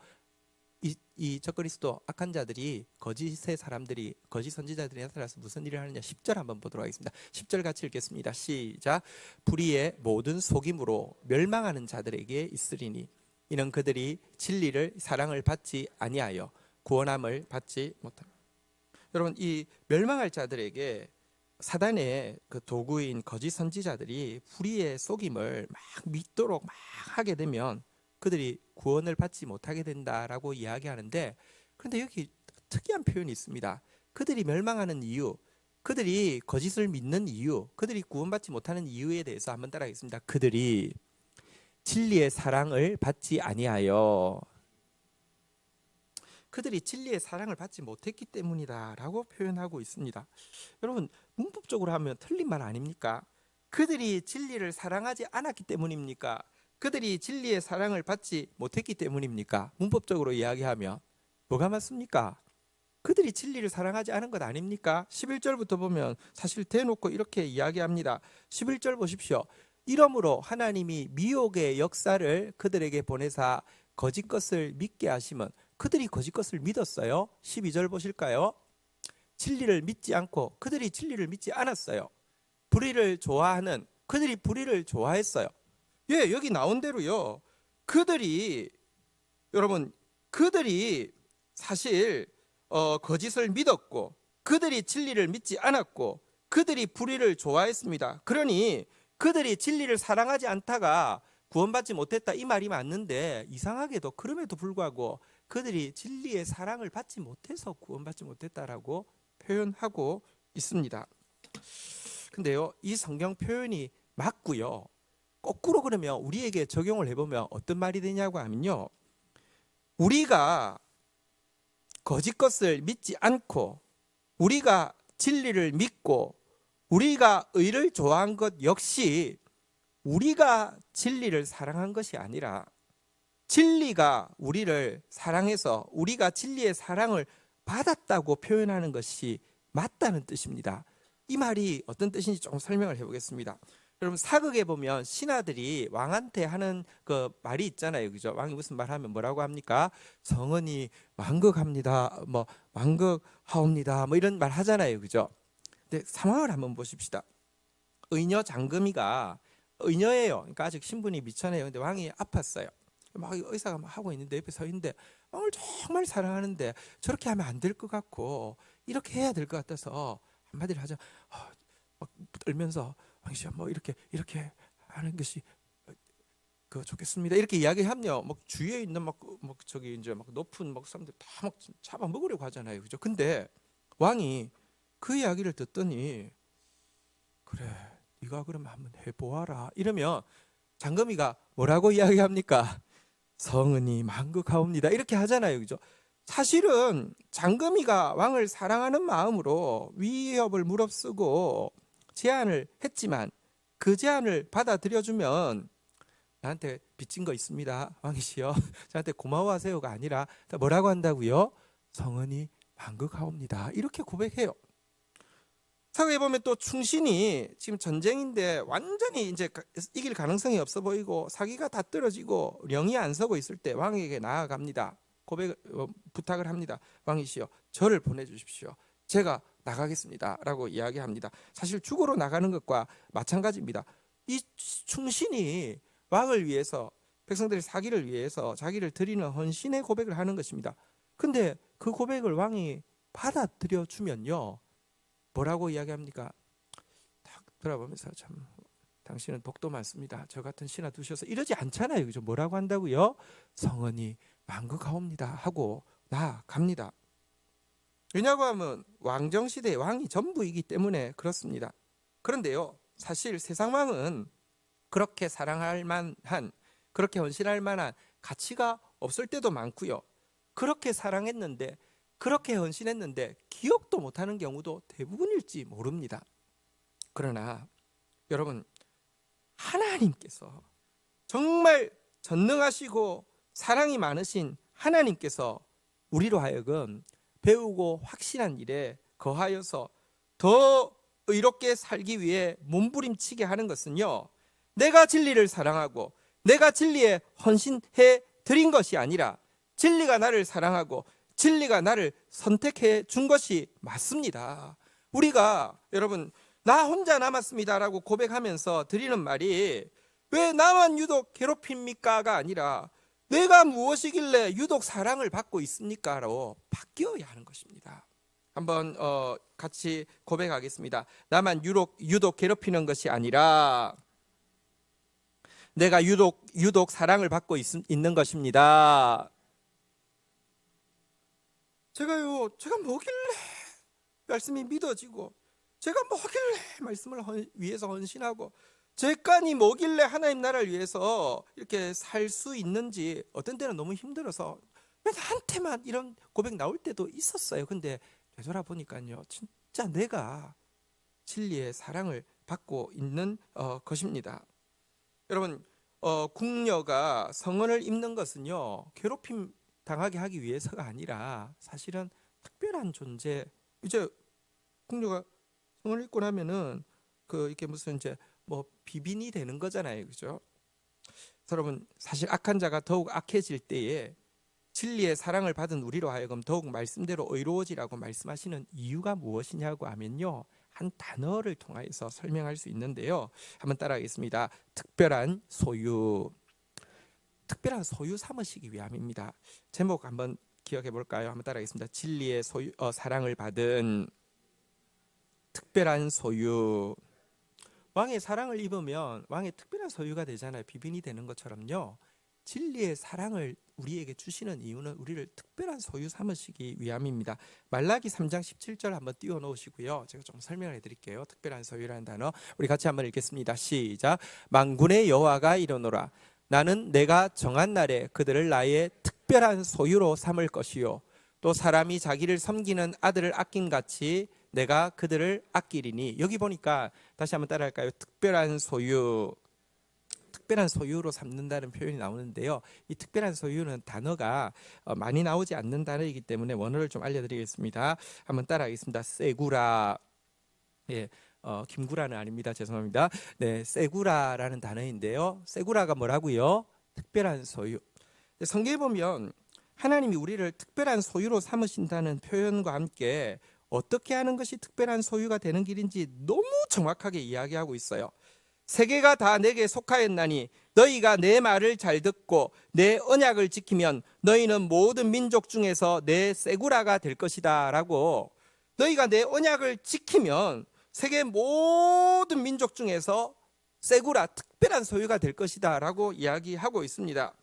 S1: 이 적그리스도 악한 자들이, 거짓의 사람들이, 거짓 선지자들이 나타나서 무슨 일을 하느냐, 10절 한번 보도록 하겠습니다. 10절 같이 읽겠습니다. 시작. 불의의 모든 속임으로 멸망하는 자들에게 있으리니 이는 그들이 진리를 사랑을 받지 아니하여 구원함을 받지 못합니다. 여러분, 이 멸망할 자들에게 사단의 그 도구인 거짓 선지자들이 불의의 속임을 막 믿도록 막 하게 되면 그들이 구원을 받지 못하게 된다라고 이야기하는데, 그런데 여기 특이한 표현이 있습니다. 그들이 멸망하는 이유, 그들이 거짓을 믿는 이유, 그들이 구원받지 못하는 이유에 대해서 한번 따라하겠습니다. 그들이 진리의 사랑을 받지 아니하여, 그들이 진리의 사랑을 받지 못했기 때문이다라고 표현하고 있습니다. 여러분, 문법적으로 하면 틀린 말 아닙니까? 그들이 진리를 사랑하지 않았기 때문입니까? 그들이 진리의 사랑을 받지 못했기 때문입니까? 문법적으로 이야기하면 뭐가 맞습니까? 그들이 진리를 사랑하지 않은 것 아닙니까? 11절부터 보면 사실 대놓고 이렇게 이야기합니다. 11절 보십시오. 이러므로 하나님이 미혹의 역사를 그들에게 보내사 거짓 것을 믿게 하시면 그들이 거짓 것을 믿었어요. 12절 보실까요? 진리를 믿지 않고 그들이 진리를 믿지 않았어요. 불의를 좋아하는 그들이 불의를 좋아했어요. 예, 여기 나온 대로요. 여러분 그들이 사실 거짓을 믿었고 그들이 진리를 믿지 않았고 그들이 불의를 좋아했습니다. 그러니 그들이 진리를 사랑하지 않다가 구원받지 못했다 이 말이 맞는데 이상하게도 그럼에도 불구하고 그들이 진리의 사랑을 받지 못해서 구원받지 못했다라고 표현하고 있습니다. 근데요, 이 성경 표현이 맞고요. 거꾸로 그러면 우리에게 적용을 해보면 어떤 말이 되냐고 하면요, 우리가 거짓 것을 믿지 않고 우리가 진리를 믿고 우리가 의를 좋아한 것 역시 우리가 진리를 사랑한 것이 아니라 진리가 우리를 사랑해서 우리가 진리의 사랑을 받았다고 표현하는 것이 맞다는 뜻입니다. 이 말이 어떤 뜻인지 조금 설명을 해보겠습니다. 여러분, 사극에 보면 신하들이 왕한테 하는 그 말이 있잖아요, 그죠? 왕이 무슨 말하면 뭐라고 합니까? 성은이 완극합니다, 뭐 완극하옵니다, 뭐 이런 말 하잖아요, 그죠? 근데 상황을 한번 보십시다. 의녀 장금이가 의녀예요. 그러니까 아직 신분이 미천해요. 근데 왕이 아팠어요. 막 의사가 막 하고 있는데 옆에 서 있는데 왕을 정말 사랑하는데 저렇게 하면 안 될 것 같고 이렇게 해야 될 것 같아서 한마디를 하죠. 막 떨면서 왕이시여 뭐 이렇게 하는 것이 그 좋겠습니다. 이렇게 이야기하면 막 주위에 있는 막 저기 이제 막 높은 막 사람들 다 막 잡아 먹으려고 하잖아요, 그죠? 근데 왕이 그 이야기를 듣더니 그래, 네가 그러면 한번 해보아라 이러면 장금이가 뭐라고 이야기합니까? 성은이 만극하옵니다 이렇게 하잖아요, 그죠? 사실은 장금이가 왕을 사랑하는 마음으로 위협을 무릅쓰고 제안을 했지만 그 제안을 받아들여주면 나한테 빚진 거 있습니다, 왕이시여 저한테 고마워하세요가 아니라 뭐라고 한다고요? 성은이 만극하옵니다 이렇게 고백해요. 사극에 보면 또 충신이 지금 전쟁인데 완전히 이제 이길 가능성이 없어 보이고 사기가 다 떨어지고 령이 안 서고 있을 때 왕에게 나아갑니다. 부탁을 합니다. 왕이시여 저를 보내주십시오. 제가 나가겠습니다 라고 이야기합니다. 사실 죽으러 나가는 것과 마찬가지입니다. 이 충신이 왕을 위해서 백성들의 사기를 위해서 자기를 드리는 헌신의 고백을 하는 것입니다. 근데 그 고백을 왕이 받아들여 주면요 뭐라고 이야기합니까? 딱 돌아보면서 참 당신은 복도 많습니다. 저 같은 신하 두셔서 이러지 않잖아요, 그죠? 뭐라고 한다고요? 성은이 만극하옵니다 하고 나아갑니다. 왜냐고 하면 왕정시대의 왕이 전부이기 때문에 그렇습니다. 그런데요, 사실 세상 왕은 그렇게 사랑할 만한, 그렇게 헌신할 만한 가치가 없을 때도 많고요. 그렇게 사랑했는데, 그렇게 헌신했는데 기억도 못하는 경우도 대부분일지 모릅니다. 그러나 여러분, 하나님께서 정말 전능하시고 사랑이 많으신 하나님께서 우리로 하여금 배우고 확신한 일에 거하여서 더 의롭게 살기 위해 몸부림치게 하는 것은요, 내가 진리를 사랑하고 내가 진리에 헌신해 드린 것이 아니라 진리가 나를 사랑하고 진리가 나를 선택해 준 것이 맞습니다. 우리가 여러분 나 혼자 남았습니다라고 고백하면서 드리는 말이 왜 나만 유독 괴롭힙니까가 아니라 내가 무엇이길래 유독 사랑을 받고 있습니까로 바뀌어야 하는 것입니다. 한번 같이 고백하겠습니다. 나만 유독 괴롭히는 것이 아니라 내가 유독 사랑을 받고 있는 것입니다. 제가 뭐길래 말씀이 믿어지고 제가 뭐길래 말씀을 위해서 헌신하고 제 깐이 뭐길래 하나님 나라를 위해서 이렇게 살 수 있는지 어떤 때는 너무 힘들어서 왜 나한테만 이런 고백 나올 때도 있었어요. 근데 되돌아보니까요, 진짜 내가 진리의 사랑을 받고 있는 것입니다. 여러분, 궁녀가 성언을 입는 것은요, 괴롭힘 당하게 하기 위해서가 아니라 사실은 특별한 존재. 이제 궁녀가 성언을 입고 나면은 그 이렇게 무슨 이제 뭐 비빈이 되는 거잖아요, 그죠? 여러분, 사실 악한 자가 더욱 악해질 때에 진리의 사랑을 받은 우리로 하여금 더욱 말씀대로 의로워지라고 말씀하시는 이유가 무엇이냐고 하면요, 한 단어를 통해서 설명할 수 있는데요. 한번 따라하겠습니다. 특별한 소유. 특별한 소유 삼으시기 위함입니다. 제목 한번 기억해 볼까요? 한번 따라하겠습니다. 진리의 소유, 사랑을 받은 특별한 소유. 왕의 사랑을 입으면 왕의 특별한 소유가 되잖아요. 비빈이 되는 것처럼요. 진리의 사랑을 우리에게 주시는 이유는 우리를 특별한 소유 삼으시기 위함입니다. 말라기 3장 17절 한번 띄워놓으시고요. 제가 좀 설명을 해드릴게요. 특별한 소유라는 단어 우리 같이 한번 읽겠습니다. 시작. 만군의 여호와가 이르노라. 나는 내가 정한 날에 그들을 나의 특별한 소유로 삼을 것이요 또 사람이 자기를 섬기는 아들을 아낀 같이 내가 그들을 아끼리니. 여기 보니까 다시 한번 따라할까요? 특별한 소유, 특별한 소유로 삼는다는 표현이 나오는데요. 이 특별한 소유는 단어가 많이 나오지 않는 단어이기 때문에 원어를 좀 알려드리겠습니다. 한번 따라하겠습니다. 세구라. 예, 김구라는 아닙니다. 죄송합니다. 네, 세구라라는 단어인데요. 세구라가 뭐라고요? 특별한 소유. 성경에 보면 하나님이 우리를 특별한 소유로 삼으신다는 표현과 함께 어떻게 하는 것이 특별한 소유가 되는 길인지 너무 정확하게 이야기하고 있어요. 세계가 다 내게 속하였나니 너희가 내 말을 잘 듣고 내 언약을 지키면 너희는 모든 민족 중에서 내 세구라가 될 것이다 라고. 너희가 내 언약을 지키면 세계 모든 민족 중에서 세구라, 특별한 소유가 될 것이다 라고 이야기하고 있습니다.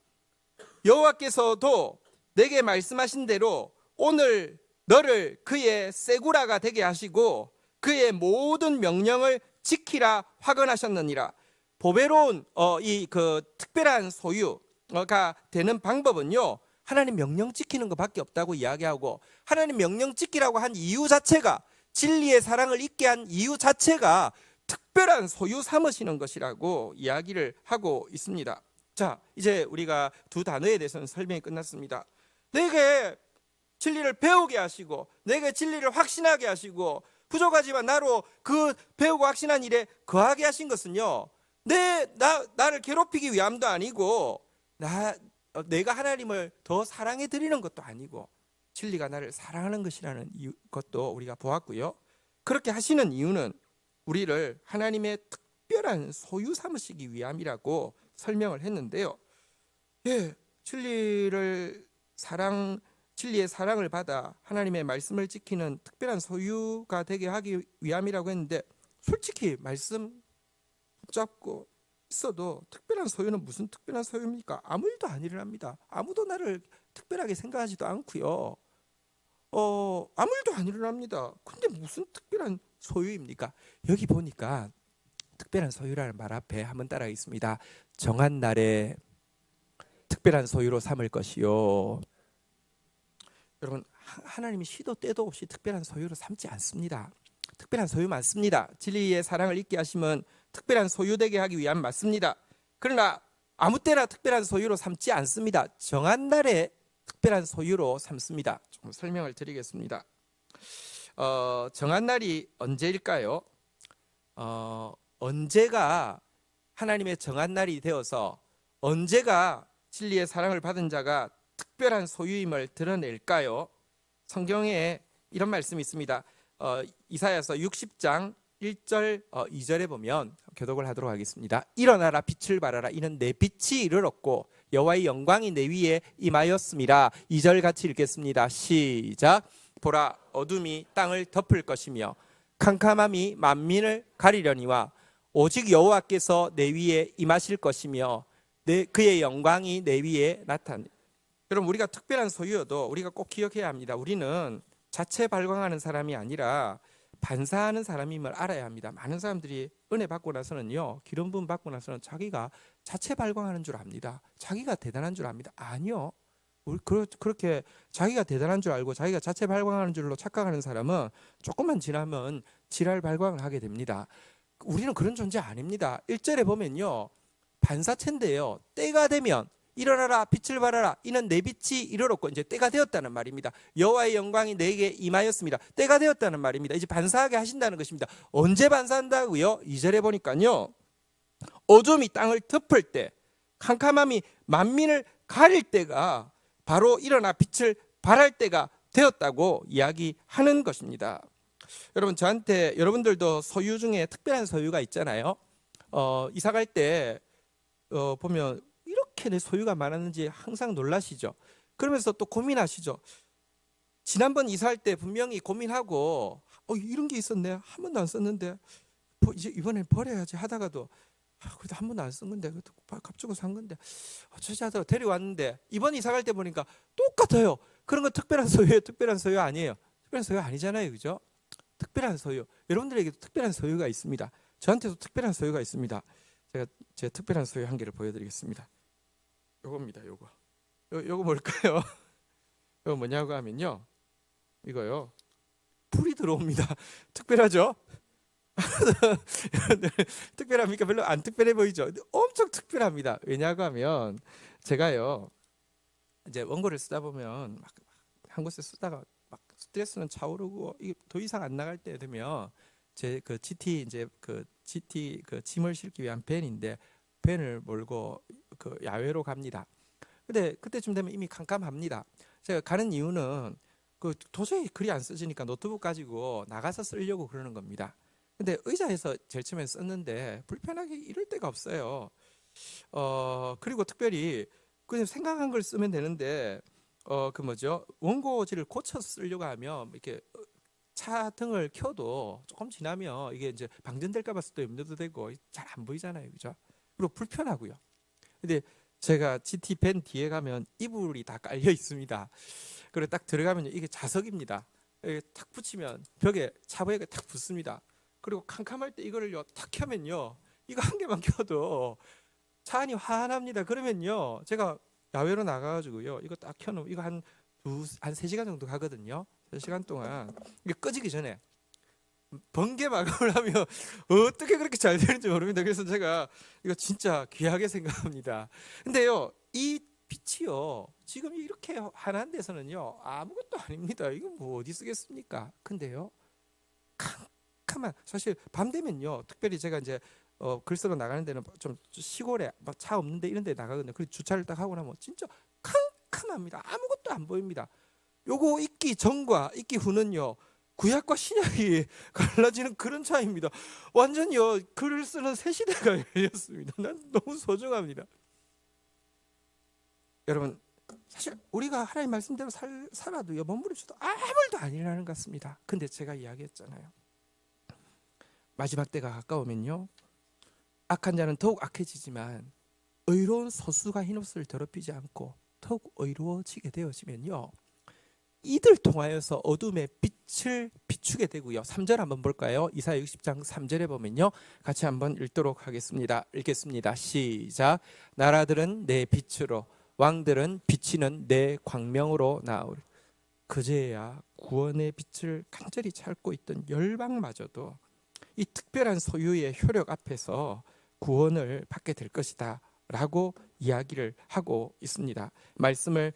S1: 여호와께서도 내게 말씀하신 대로 오늘 너를 그의 세구라가 되게 하시고 그의 모든 명령을 지키라 화근하셨느니라. 보배로운 이 특별한 소유가 되는 방법은요, 하나님 명령 지키는 것밖에 없다고 이야기하고, 하나님 명령 지키라고 한 이유 자체가, 진리의 사랑을 잊게 한 이유 자체가 특별한 소유 삼으시는 것이라고 이야기를 하고 있습니다. 자, 이제 우리가 두 단어에 대해서는 설명이 끝났습니다. 내게 진리를 배우게 하시고 내게 진리를 확신하게 하시고 부족하지만 나로 그 배우고 확신한 일에 거하게 하신 것은요, 나를 괴롭히기 위함도 아니고 내가 하나님을 더 사랑해 드리는 것도 아니고 진리가 나를 사랑하는 것이라는 것도 우리가 보았고요. 그렇게 하시는 이유는 우리를 하나님의 특별한 소유 삼으시기 위함이라고 설명을 했는데요. 예, 진리의 사랑을 받아 하나님의 말씀을 지키는 특별한 소유가 되게 하기 위함이라고 했는데, 솔직히 말씀 붙잡고 있어도 특별한 소유는 무슨 특별한 소유입니까? 아무 일도 안 일어납니다. 아무도 나를 특별하게 생각하지도 않고요. 아무 일도 안 일어납니다. 근데 무슨 특별한 소유입니까? 여기 보니까 특별한 소유라는 말 앞에 한번 따라하겠습니다. 정한 날에 특별한 소유로 삼을 것이요. 여러분, 하나님이 시도 때도 없이 특별한 소유로 삼지 않습니다. 특별한 소유 많습니다. 진리의 사랑을 잊게 하시면 특별한 소유되게 하기 위함 맞습니다. 그러나 아무 때나 특별한 소유로 삼지 않습니다. 정한 날에 특별한 소유로 삼습니다. 조금 설명을 드리겠습니다. 정한 날이 언제일까요? 언제가 하나님의 정한 날이 되어서 언제가 진리의 사랑을 받은 자가 특별한 소유임을 드러낼까요? 성경에 이런 말씀이 있습니다. 이사야서 60장 1절 2절에 보면 교독을 하도록 하겠습니다. 일어나라 빛을 발하라 이는 내 빛이 이르렀고 여호와의 영광이 내 위에 임하였음이라. 2절 같이 읽겠습니다. 시작. 보라 어둠이 땅을 덮을 것이며 캄캄함이 만민을 가리려니와 오직 여호와께서 내 위에 임하실 것이며 그의 영광이 내 위에 나타나니. 여러분, 우리가 특별한 소유여도 우리가 꼭 기억해야 합니다. 우리는 자체 발광하는 사람이 아니라 반사하는 사람임을 알아야 합니다. 많은 사람들이 은혜 받고 나서는요, 기름 부음 받고 나서는 자기가 자체 발광하는 줄 압니다. 자기가 대단한 줄 압니다. 아니요. 그렇게 자기가 대단한 줄 알고 자기가 자체 발광하는 줄로 착각하는 사람은 조금만 지나면 지랄 발광을 하게 됩니다. 우리는 그런 존재 아닙니다. 1절에 보면요, 반사체인데요, 때가 되면 일어나라 빛을 발하라 이는 내 빛이 이르렀고, 이제 때가 되었다는 말입니다. 여호와의 영광이 내게 임하였습니다. 때가 되었다는 말입니다. 이제 반사하게 하신다는 것입니다. 언제 반사한다고요? 2절에 보니까요, 어둠이 땅을 덮을 때, 캄캄함이 만민을 가릴 때가 바로 일어나 빛을 발할 때가 되었다고 이야기하는 것입니다. 여러분, 저한테 여러분들도 소유 중에 특별한 소유가 있잖아요. 이사 갈 때 보면 이렇게 내 소유가 많았는지 항상 놀라시죠. 그러면서 또 고민하시죠. 지난번 이사할 때 분명히 고민하고 이런 게 있었네, 한 번도 안 썼는데 이제 이번엔 버려야지 하다가도 그래도 한 번도 안 쓴 건데 값주고 산 건데 어쩌지 하다가 데려왔는데 이번 이사 갈 때 보니까 똑같아요. 그런 건 특별한 소유예요? 특별한 소유 아니에요? 특별한 소유 아니잖아요, 그죠? 특별한 소유, 여러분들에게도 특별한 소유가 있습니다. 저한테도 특별한 소유가 있습니다. 제가 제 특별한 소유 한 개를 보여드리겠습니다. 요겁니다. 요거 뭘까요? 이거 뭐냐고 하면요, 이거요, 불이 들어옵니다. 특별하죠? 특별합니까? 별로 안 특별해 보이죠? 엄청 특별합니다. 왜냐고 하면 제가요, 이제 원고를 쓰다 보면 막 한 곳에 쓰다가 막 스트레스는 차오르고 이게 더 이상 안 나갈 때 되면 제 그 GT 그 짐을 싣기 위한 밴인데 밴을 몰고 그 야외로 갑니다. 근데 그때쯤 되면 이미 캄캄합니다. 제가 가는 이유는 그 도저히 글이 안 써지니까 노트북 가지고 나가서 쓰려고 그러는 겁니다. 근데 의자에서 제일 처음에 썼는데 불편하게 이럴 데가 없어요. 그리고 특별히 그냥 생각한 걸 쓰면 되는데 원고지를 고쳐 쓰려고 하면 이렇게 차 등을 켜도 조금 지나면 이게 이제 방전될까 봐서 또 염려도 되고 잘 안 보이잖아요, 그죠? 그리고 불편하고요. 근데 제가 GT 밴 뒤에 가면 이불이 다 깔려 있습니다. 그리고 딱 들어가면 이게 자석입니다. 이게 탁 붙이면 차벽에 탁 붙습니다. 그리고 캄캄할 때 이거를요 탁 켜면요, 이거 한 개만 켜도 차 안이 환합니다. 그러면요, 제가 야외로 나가가지고요, 이거 딱 켜놓으면 이거 한 3시간 정도 가거든요. 3시간 동안 이게 꺼지기 전에 번개 마감을 하면 어떻게 그렇게 잘 되는지 모릅니다. 그래서 제가 이거 진짜 귀하게 생각합니다. 근데요, 이 빛이요, 지금 이렇게 환한 데서는요 아무것도 아닙니다. 이거 뭐 어디 쓰겠습니까? 근데요, 캄캄한, 사실 밤 되면요, 특별히 제가 이제 글 쓰러 나가는 데는 좀 시골에 막 차 없는데 이런 데 나가거든요. 그리고 주차를 딱 하고 나면 진짜 캄캄합니다. 아무것도 안 보입니다. 요거 읽기 전과 읽기 후는요, 구약과 신약이 갈라지는 그런 차이입니다. 완전히요, 글을 쓰는 새 시대가 열렸습니다. 난 너무 소중합니다. 여러분, 사실 우리가 하나님 말씀대로 살아도요, 몸부림쳐도 아무 일도 안 일어나는 것 같습니다. 근데 제가 이야기했잖아요. 마지막 때가 가까우면요, 악한 자는 더욱 악해지지만 의로운 소수가 흰옷을 더럽히지 않고 더욱 의로워지게 되어지면요, 이들 통하여서 어둠의 빛을 비추게 되고요. 3절 한번 볼까요? 이사야 60장 3절에 보면요, 같이 한번 읽도록 하겠습니다. 읽겠습니다. 시작. 나라들은 내 빛으로, 왕들은 비치는 내 광명으로 나올. 그제야 구원의 빛을 간절히 찾고 있던 열방마저도 이 특별한 소유의 효력 앞에서 구원을 받게 될 것이다 라고 이야기를 하고 있습니다. 말씀을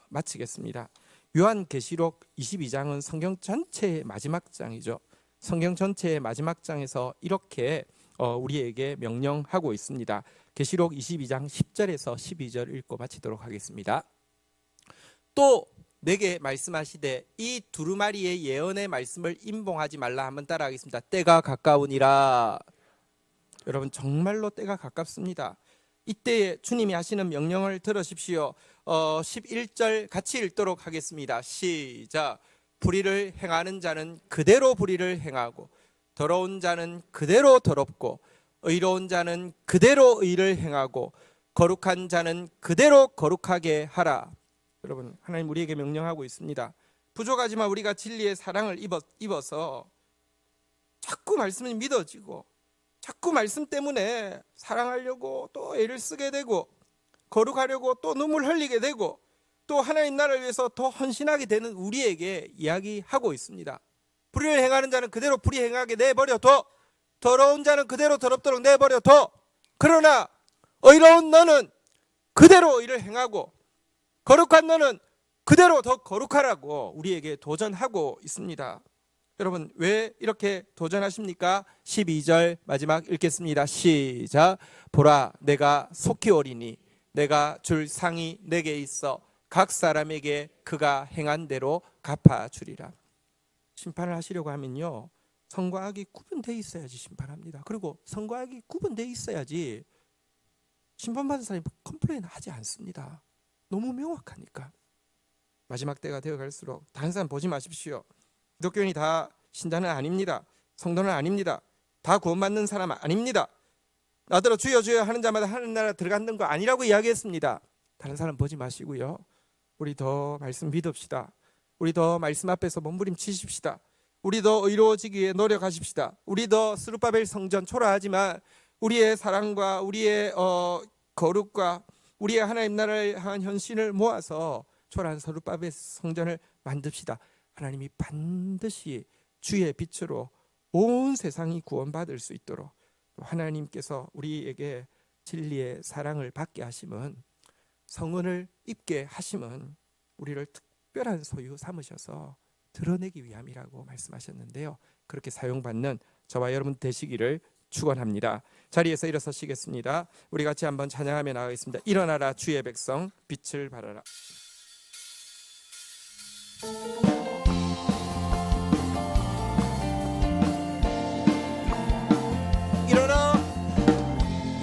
S1: 마치겠습니다. 요한계시록 22장은 성경 전체의 마지막 장이죠. 성경 전체의 마지막 장에서 이렇게 우리에게 명령하고 있습니다. 계시록 22장 10절에서 12절 읽고 마치도록 하겠습니다. 또 내게 말씀하시되 이 두루마리의 예언의 말씀을 임봉하지 말라. 한번 따라하겠습니다. 때가 가까우니라. 여러분, 정말로 때가 가깝습니다. 이때에 주님이 하시는 명령을 들으십시오. 11절 같이 읽도록 하겠습니다. 시작. 불의를 행하는 자는 그대로 불의를 행하고 더러운 자는 그대로 더럽고 의로운 자는 그대로 의를 행하고 거룩한 자는 그대로 거룩하게 하라. 여러분, 하나님 우리에게 명령하고 있습니다. 부족하지만 우리가 진리의 사랑을 입어서 자꾸 말씀이 믿어지고 자꾸 말씀 때문에 사랑하려고 또 애를 쓰게 되고 거룩하려고 또 눈물 흘리게 되고 또 하나님 나라를 위해서 더 헌신하게 되는 우리에게 이야기하고 있습니다. 불의를 행하는 자는 그대로 불의 행하게 내버려둬. 더러운 자는 그대로 더럽도록 내버려둬. 그러나 의로운 너는 그대로 의를 행하고 거룩한 너는 그대로 더 거룩하라고 우리에게 도전하고 있습니다. 여러분 왜 이렇게 도전하십니까? 12절 마지막 읽겠습니다. 시작. 보라 내가 속히 오리니 내가 줄 상이 내게 있어 각 사람에게 그가 행한 대로 갚아주리라. 심판을 하시려고 하면요, 선과 악이 구분되어 있어야지 심판합니다. 그리고 선과 악이 구분되어 있어야지 심판받은 사람이 컴플레인 하지 않습니다. 너무 명확하니까. 마지막 때가 되어갈수록 다른 사람 보지 마십시오. 기독교인이 다 신자는 아닙니다. 성도는 아닙니다. 다 구원받는 사람 아닙니다. 나더러 주여 주여 하는 자마다 하는 나라 들어가는 거 아니라고 이야기했습니다. 다른 사람 보지 마시고요, 우리 더 말씀 믿읍시다. 우리 더 말씀 앞에서 몸부림치십시다. 우리 더 의로워지기 위해 노력하십시다. 우리 더 스룹바벨 성전 초라하지만 우리의 사랑과 우리의 거룩과 우리의 하나님 나라를 향한 헌신을 모아서 초라한 스룹바벨 성전을 만듭시다. 하나님이 반드시 주의 빛으로 온 세상이 구원받을 수 있도록, 하나님께서 우리에게 진리의 사랑을 받게 하심은, 성은을 입게 하심은 우리를 특별한 소유 삼으셔서 드러내기 위함이라고 말씀하셨는데요, 그렇게 사용받는 저와 여러분 되시기를 축원합니다. 자리에서 일어서시겠습니다. 우리 같이 한번 찬양하며 나가겠습니다. 일어나라 주의 백성 빛을 발하라.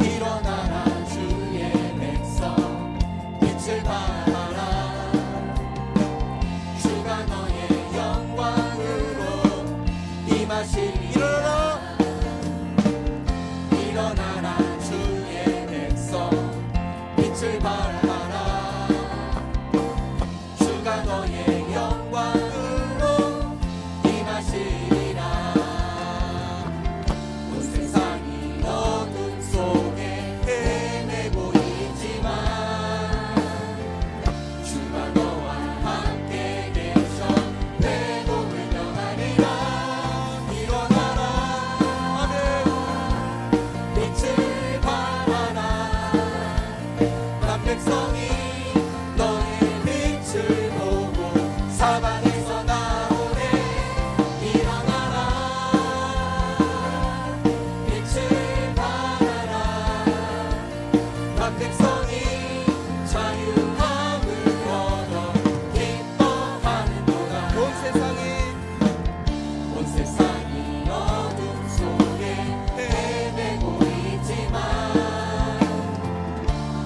S3: 일어나라 주의 백성 빛을 발하라. 주가 너의 영광으로 임하시리라. 일어나라 주의 백성 빛을 발하라. 주가 너의 영광으로 임하시리라. 온 세상이 어둠 속에 헤매고 있지만 주가 너와 함께 계셔 회복을 명하리라. 일어나라 아멘. 빛을 발하라. 난 백성이 너의 빛을 보고 사방에서 나오네. 일어나라 빛을 발하라. 난 백성이 자유함을 얻어 기뻐하는도다. 온 세상이 어둠 속에 헤매고 있지만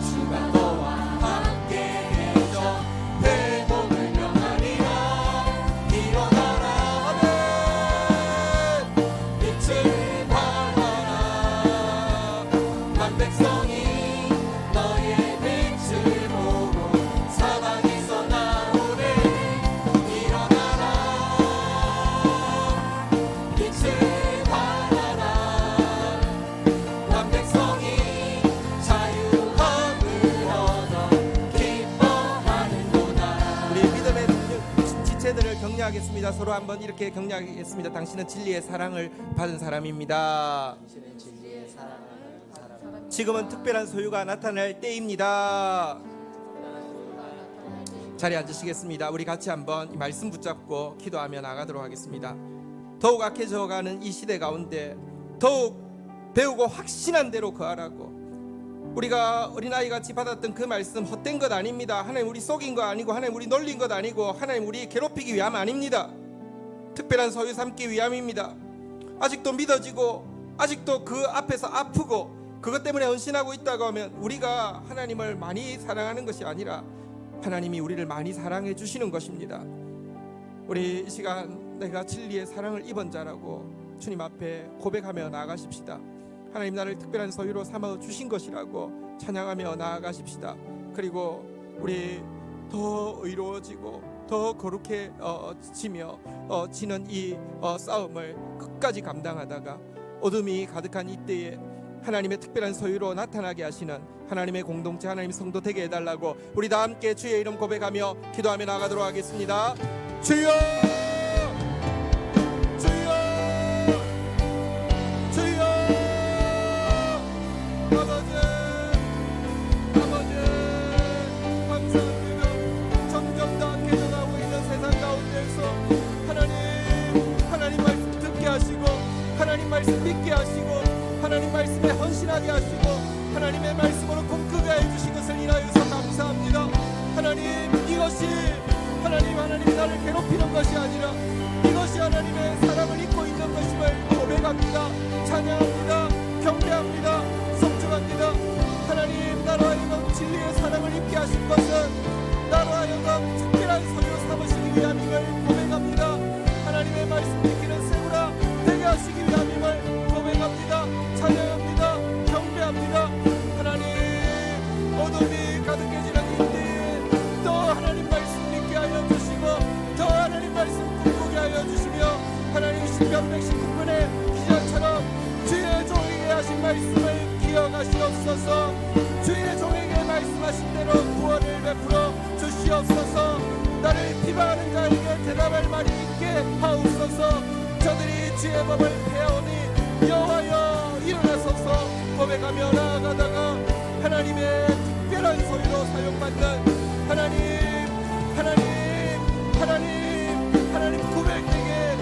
S3: 주가 너와 함께 계셔 회복을 명하리라. 일어나라 아멘. 빛을 발하라. 난 백성이 너의 빛을 보고 사방에서 나오네. 일어나라 빛을 발하라. 난 백성이 자유함을 얻어 기뻐하는도다.
S1: 우리 믿음의 지체들을 격려하겠습니다. 서로 한번 이렇게 격려하겠습니다. 당신은 진리의 사랑을 받은 사람입니다. 지금은 특별한 소유가 나타날 때입니다. 자리에 앉으시겠습니다. 우리 같이 한번 이 말씀 붙잡고 기도하며 나가도록 하겠습니다. 더욱 악해져가는 이 시대 가운데 더욱 배우고 확신한 대로 거하라고, 우리가 어린아이같이 받았던 그 말씀 헛된 것 아닙니다. 하나님 우리 속인 거 아니고, 하나님 우리 놀린 것 아니고, 하나님 우리 괴롭히기 위함 아닙니다. 특별한 소유 삼기 위함입니다. 아직도 믿어지고 아직도 그 앞에서 아프고 그것 때문에 헌신하고 있다고 하면 우리가 하나님을 많이 사랑하는 것이 아니라 하나님이 우리를 많이 사랑해 주시는 것입니다. 우리 이 시간 내가 진리의 사랑을 입은 자라고 주님 앞에 고백하며 나아가십시다. 하나님 나를 특별한 소유로 삼아 주신 것이라고 찬양하며 나아가십시다. 그리고 우리 더 의로워지고 더 거룩해지며 지는 이 싸움을 끝까지 감당하다가 어둠이 가득한 이때에 하나님의 특별한 소유로 나타나게 하시는 하나님의 공동체, 하나님 성도 되게 해달라고 우리 다 함께 주의 이름 고백하며 기도하며 나가도록 하겠습니다. 주여, 주여, 주여. 아버지, 아버지, 감사합니다. 점점 더 깨져가고 있는 세상 가운데서 하나님 하시고 하나님 말씀에 헌신하게 하시고 하나님의 말씀으로 꿈꾸게 해주신 것을 인하여서 감사합니다. 하나님, 이것이 하나님이 나를 괴롭히는 것이 아니라 이것이 하나님의 사랑을 잊고 있는 것임을 고백합니다. 찬양합니다. 경배합니다. 성축합니다. 하나님, 나로 하여금 진리의 사랑을 입게 하신 것은 나로 하여금 특별한 소유로 삼으시기 위함임을 고백합니다. 하나님의 말씀 지키는 세우라 되게 하시기 위함임을 고백합니다. 찬양합니다. 경배합니다. 하나님, 어둠이 가득해지는 이때 또 하나님 말씀 믿게 하여 주시고 더 하나님 말씀 꿈꾸게 하여 주시며 하나님 시편 119편의 기자처럼 주의 종에게 하신 말씀을 기억하시옵소서. 주의 종에게 말씀하신 대로 구원을 베풀어 주시옵소서. 나를 비방하는 자에게 대답할 말이 있게 하옵소서. 저들이 주의 법을 배우니 여호와여 일어나소서. 고백하며 나아가다가 하나님의 특별한 소유로 사용받는 하나님 구별되게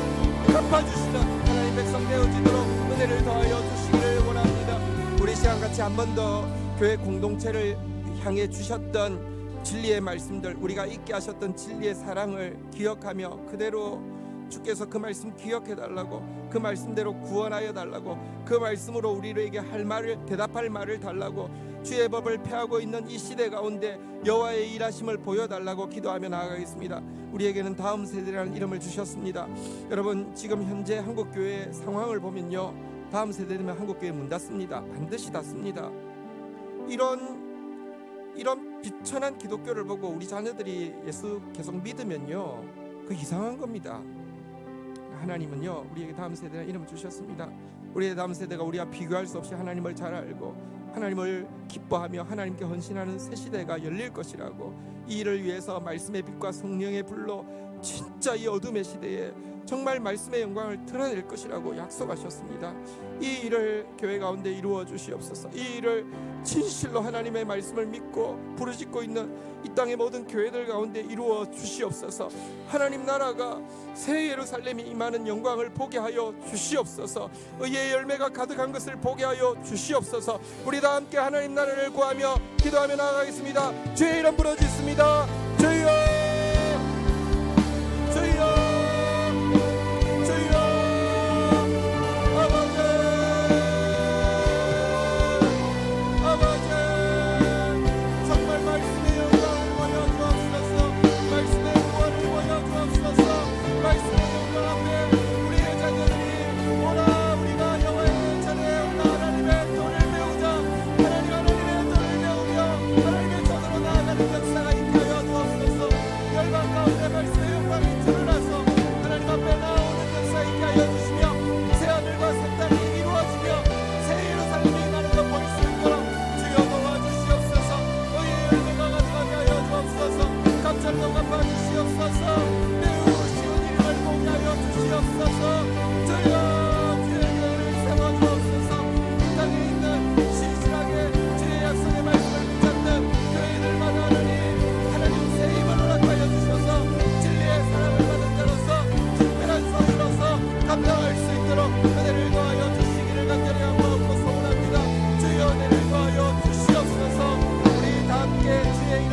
S1: 갚아주시는 하나님 백성 되어지도록 은혜를 더하여 주시기를 원합니다. 우리 시간같이 한 번 더 교회 공동체를 향해 주셨던 진리의 말씀들, 우리가 잊게 하셨던 진리의 사랑을 기억하며 그대로 주께서 그 말씀 기억해 달라고, 그 말씀대로 구원하여 달라고, 그 말씀으로 우리에게 할 말을, 대답할 말을 달라고, 주의 법을 폐하고 있는 이 시대 가운데 여호와의 일하심을 보여달라고 기도하며 나아가겠습니다. 우리에게는 다음 세대라는 이름을 주셨습니다. 여러분, 지금 현재 한국교회 상황을 보면요, 다음 세대 되면 한국교회 문 닫습니다. 반드시 닫습니다. 이런 비천한 기독교를 보고 우리 자녀들이 예수 계속 믿으면요, 그 이상한 겁니다. 하나님은요, 우리에게 다음 세대라는 이름을 주셨습니다. 우리의 다음 세대가 우리와 비교할 수 없이 하나님을 잘 알고 하나님을 기뻐하며 하나님께 헌신하는 새 시대가 열릴 것이라고, 이 일을 위해서 말씀의 빛과 성령의 불로 진짜 이 어둠의 시대에 정말 말씀의 영광을 드러낼 것이라고 약속하셨습니다. 이 일을 교회 가운데 이루어 주시옵소서. 이 일을 진실로 하나님의 말씀을 믿고 부르짖고 있는 이 땅의 모든 교회들 가운데 이루어 주시옵소서. 하나님 나라가 새 예루살렘이 임하는 영광을 보게 하여 주시옵소서. 의의 열매가 가득한 것을 보게 하여 주시옵소서. 우리 다 함께 하나님 나라를 구하며 기도하며 나아가겠습니다. 주의 이름 부르짖습니다. 주여, 주여,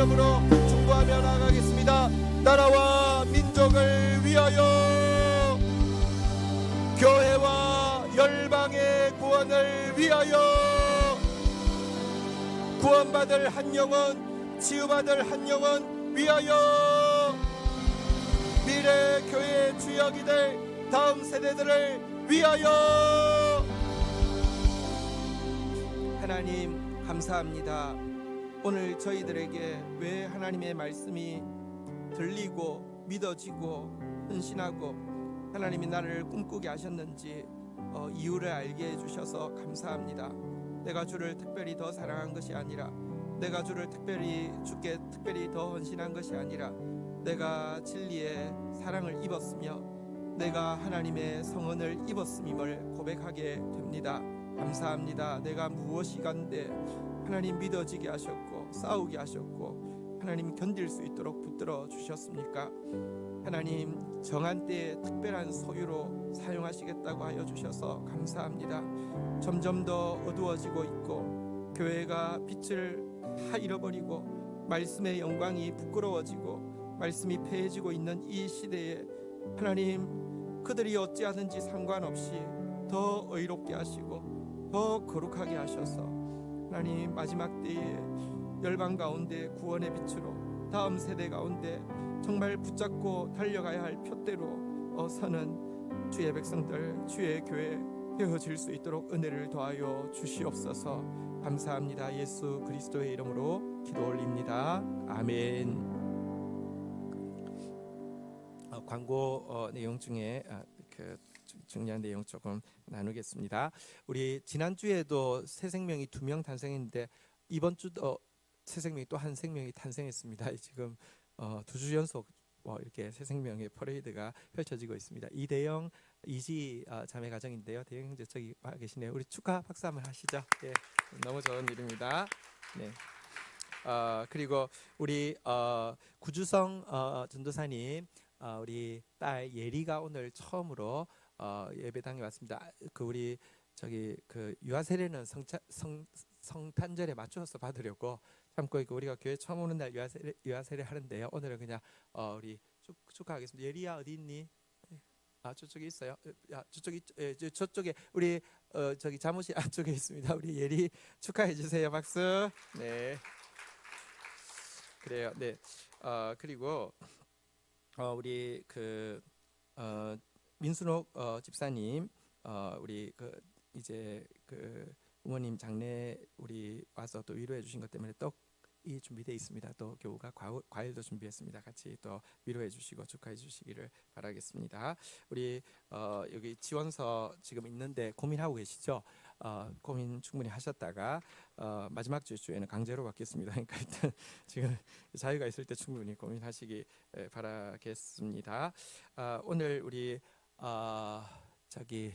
S1: 이름으로 중보하며 나아가겠습니다. 나라와 민족을 위하여, 교회와 열방의 구원을 위하여, 구원받을 한 영혼, 치유받을 한 영혼 위하여, 미래 교회의 주역이 될 다음 세대들을 위하여. 하나님 감사합니다. 오늘 저희들에게 왜 하나님의 말씀이 들리고 믿어지고 헌신하고 하나님이 나를 꿈꾸게 하셨는지 이유를 알게 해주셔서 감사합니다. 내가 주를 특별히 더 사랑한 것이 아니라, 내가 주를 주께 특별히 더 헌신한 것이 아니라, 내가 진리의 사랑을 입었으며 내가 하나님의 성언을 입었음임을 고백하게 됩니다. 감사합니다. 내가 무엇이 간데 하나님 믿어지게 하셨고 싸우게 하셨고 하나님 견딜 수 있도록 붙들어 주셨습니까? 하나님 정한 때에 특별한 소유로 사용하시겠다고 하여 주셔서 감사합니다. 점점 더 어두워지고 있고 교회가 빛을 다 잃어버리고 말씀의 영광이 부끄러워지고 말씀이 패해지고 있는 이 시대에 하나님 그들이 어찌하든지 상관없이 더 의롭게 하시고 더 거룩하게 하셔서 하나님 마지막 때에 열방 가운데 구원의 빛으로 다음 세대 가운데 정말 붙잡고 달려가야 할 표대로 서는 주의 백성들 주의 교회 되어질 수 있도록 은혜를 더하여 주시옵소서. 감사합니다. 예수 그리스도의 이름으로 기도 올립니다. 아멘. 광고 내용 중에 그 중요한 내용 조금 나누겠습니다. 우리 지난주에도 새 생명이 2명 탄생했는데 이번 주도 새 생명이 또 한 생명이 탄생했습니다. 지금 2주 연속 이렇게 새 생명의 퍼레이드가 펼쳐지고 있습니다. 이대영 이지 자매 가정인데요. 대영 형제 저기 와 계시네요. 우리 축하 박수 한번 하시죠. 예, 너무 좋은 일입니다. 네. 그리고 우리 구주성 전도사님 우리 딸 예리가 오늘 처음으로 예배당에 왔습니다. 그 우리 저기 그 유아 세례는 성탄절에 맞춰서 받으려고 참고 있고 우리가 교회 처음 오는 날 유아 세례 하는데요. 오늘은 그냥 우리 축하하겠습니다. 예리야 어디 있니? 저쪽에 있어요. 저쪽에 우리 저기 사무실 안쪽에 있습니다. 우리 예리 축하해 주세요. 박수. 네. 그래요. 네. 그리고 우리 그 민순옥 집사님 우리 그 이제 그 부모님 장례 우리 와서 또 위로해 주신 것 때문에 떡이 준비되어 있습니다. 또 교우가 과일도 준비했습니다. 같이 또 위로해 주시고 축하해 주시기를 바라겠습니다. 우리 여기 지원서 지금 있는데 고민하고 계시죠? 고민 충분히 하셨다가 마지막 주에는 강제로 받겠습니다. 그러니까 일단 지금 자유가 있을 때 충분히 고민하시기 바라겠습니다. 오늘 우리 저기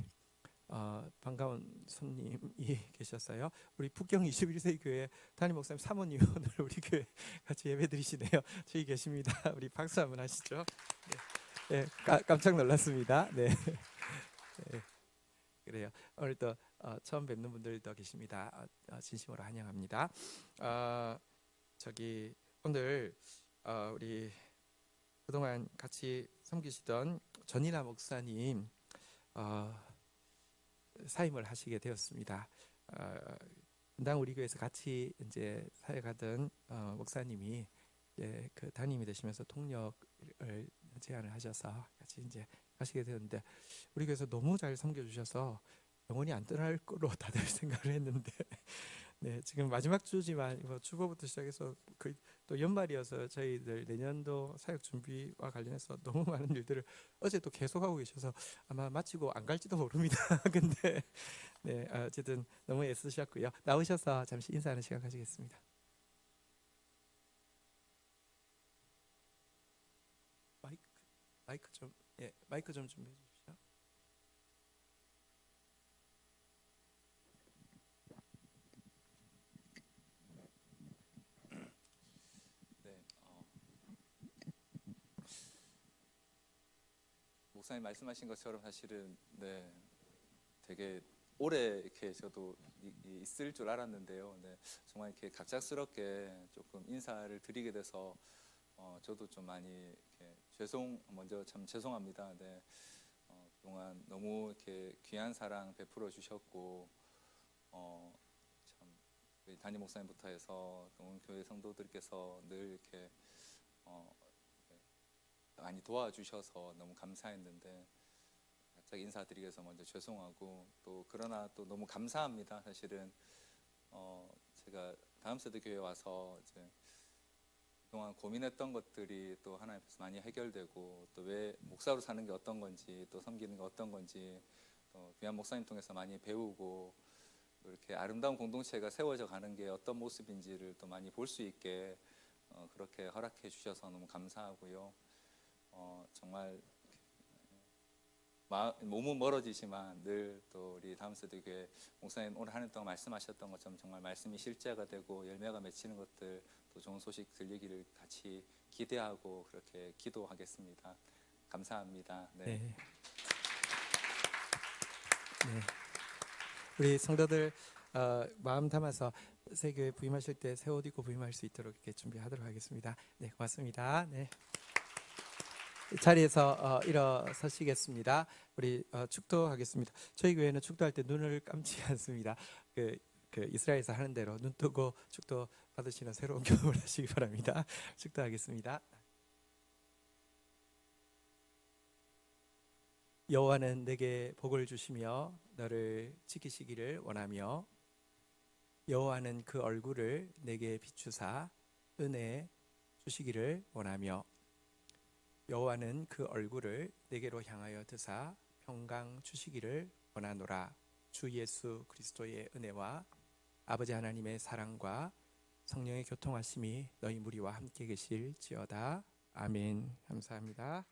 S1: 반가운 손님이 계셨어요. 우리 북경 21세기 교회 담임 목사님 사모님 오늘 우리 교회 같이 예배 드리시네요. 저기 계십니다. 우리 박수 한번 하시죠. 네, 네, 깜짝 놀랐습니다. 네. 네. 그래요. 오늘 또 처음 뵙는 분들도 계십니다. 진심으로 환영합니다. 저기 오늘 우리 그동안 같이 섬기시던 전인아 목사님 사임을 하시게 되었습니다. 분당 우리 교회에서 같이 이제 사역하던 목사님이 그 담임이 되시면서 통역을 제안을 하셔서 같이 이제 하시게 되었는데 우리 교회에서 너무 잘 섬겨주셔서 영원히 안 떠날 거로 다들 생각을 했는데 네, 지금 마지막 주지만 주보부터 시작해서 또 연말이어서 저희들 내년도 사역 준비와 관련해서 너무 많은 일들을 어제 또 계속하고 계셔서 아마 마치고 안 갈지도 모릅니다. 근데 네, 어쨌든 너무 애쓰셨고요. 나오셔서 잠시 인사하는 시간 가지겠습니다. 마이크 좀 준비해 주십시오.
S3: 목사님 말씀하신 것처럼 사실은 네, 되게 오래 이렇게 저도 있을 줄 알았는데요. 네, 정말 이렇게 갑작스럽게 조금 인사를 드리게 돼서 저도 좀 많이 이렇게 먼저 참 죄송합니다. 네, 그동안 너무 이렇게 귀한 사랑 베풀어 주셨고 참 우리 담임 목사님부터 해서 온 교회 성도들께서 늘 이렇게 많이 도와주셔서 너무 감사했는데 갑자기 인사드리기 위해서 먼저 죄송하고 또 그러나 또 너무 감사합니다. 사실은 제가 다음 세대 교회 와서 이제 그동안 고민했던 것들이 또 하나님 앞에서 많이 해결되고 또 왜 목사로 사는 게 어떤 건지 또 섬기는 게 어떤 건지 또 귀한 목사님 통해서 많이 배우고 또 이렇게 아름다운 공동체가 세워져 가는 게 어떤 모습인지를 또 많이 볼 수 있게 그렇게 허락해 주셔서 너무 감사하고요. 정말 몸은 멀어지지만 늘 또 우리 다음 세대 교회 목사님 오늘 한 해 동안 말씀하셨던 것처럼 정말 말씀이 실제가 되고 열매가 맺히는 것들 또 좋은 소식 들리기를 같이 기대하고 그렇게 기도하겠습니다. 감사합니다. 네.
S1: 네. 네. 우리 성도들 마음 담아서 새 교회 부임하실 때 새 옷 입고 부임할 수 있도록 이렇게 준비하도록 하겠습니다. 네, 고맙습니다. 네. 자리에서 일어서시겠습니다. 우리 축도하겠습니다. 저희 교회는 축도할 때 눈을 감지 않습니다. 그 이스라엘에서 하는 대로 눈 뜨고 축도 받으시는 새로운 경험을 하시기 바랍니다. 축도하겠습니다. 여호와는 내게 복을 주시며 너를 지키시기를 원하며 여호와는 그 얼굴을 내게 비추사 은혜 주시기를 원하며 여호와는 그 얼굴을 내게로 향하여 드사 평강 주시기를 원하노라. 주 예수 그리스도의 은혜와 아버지 하나님의 사랑과 성령의 교통하심이 너희 무리와 함께 계실지어다. 아멘. 감사합니다.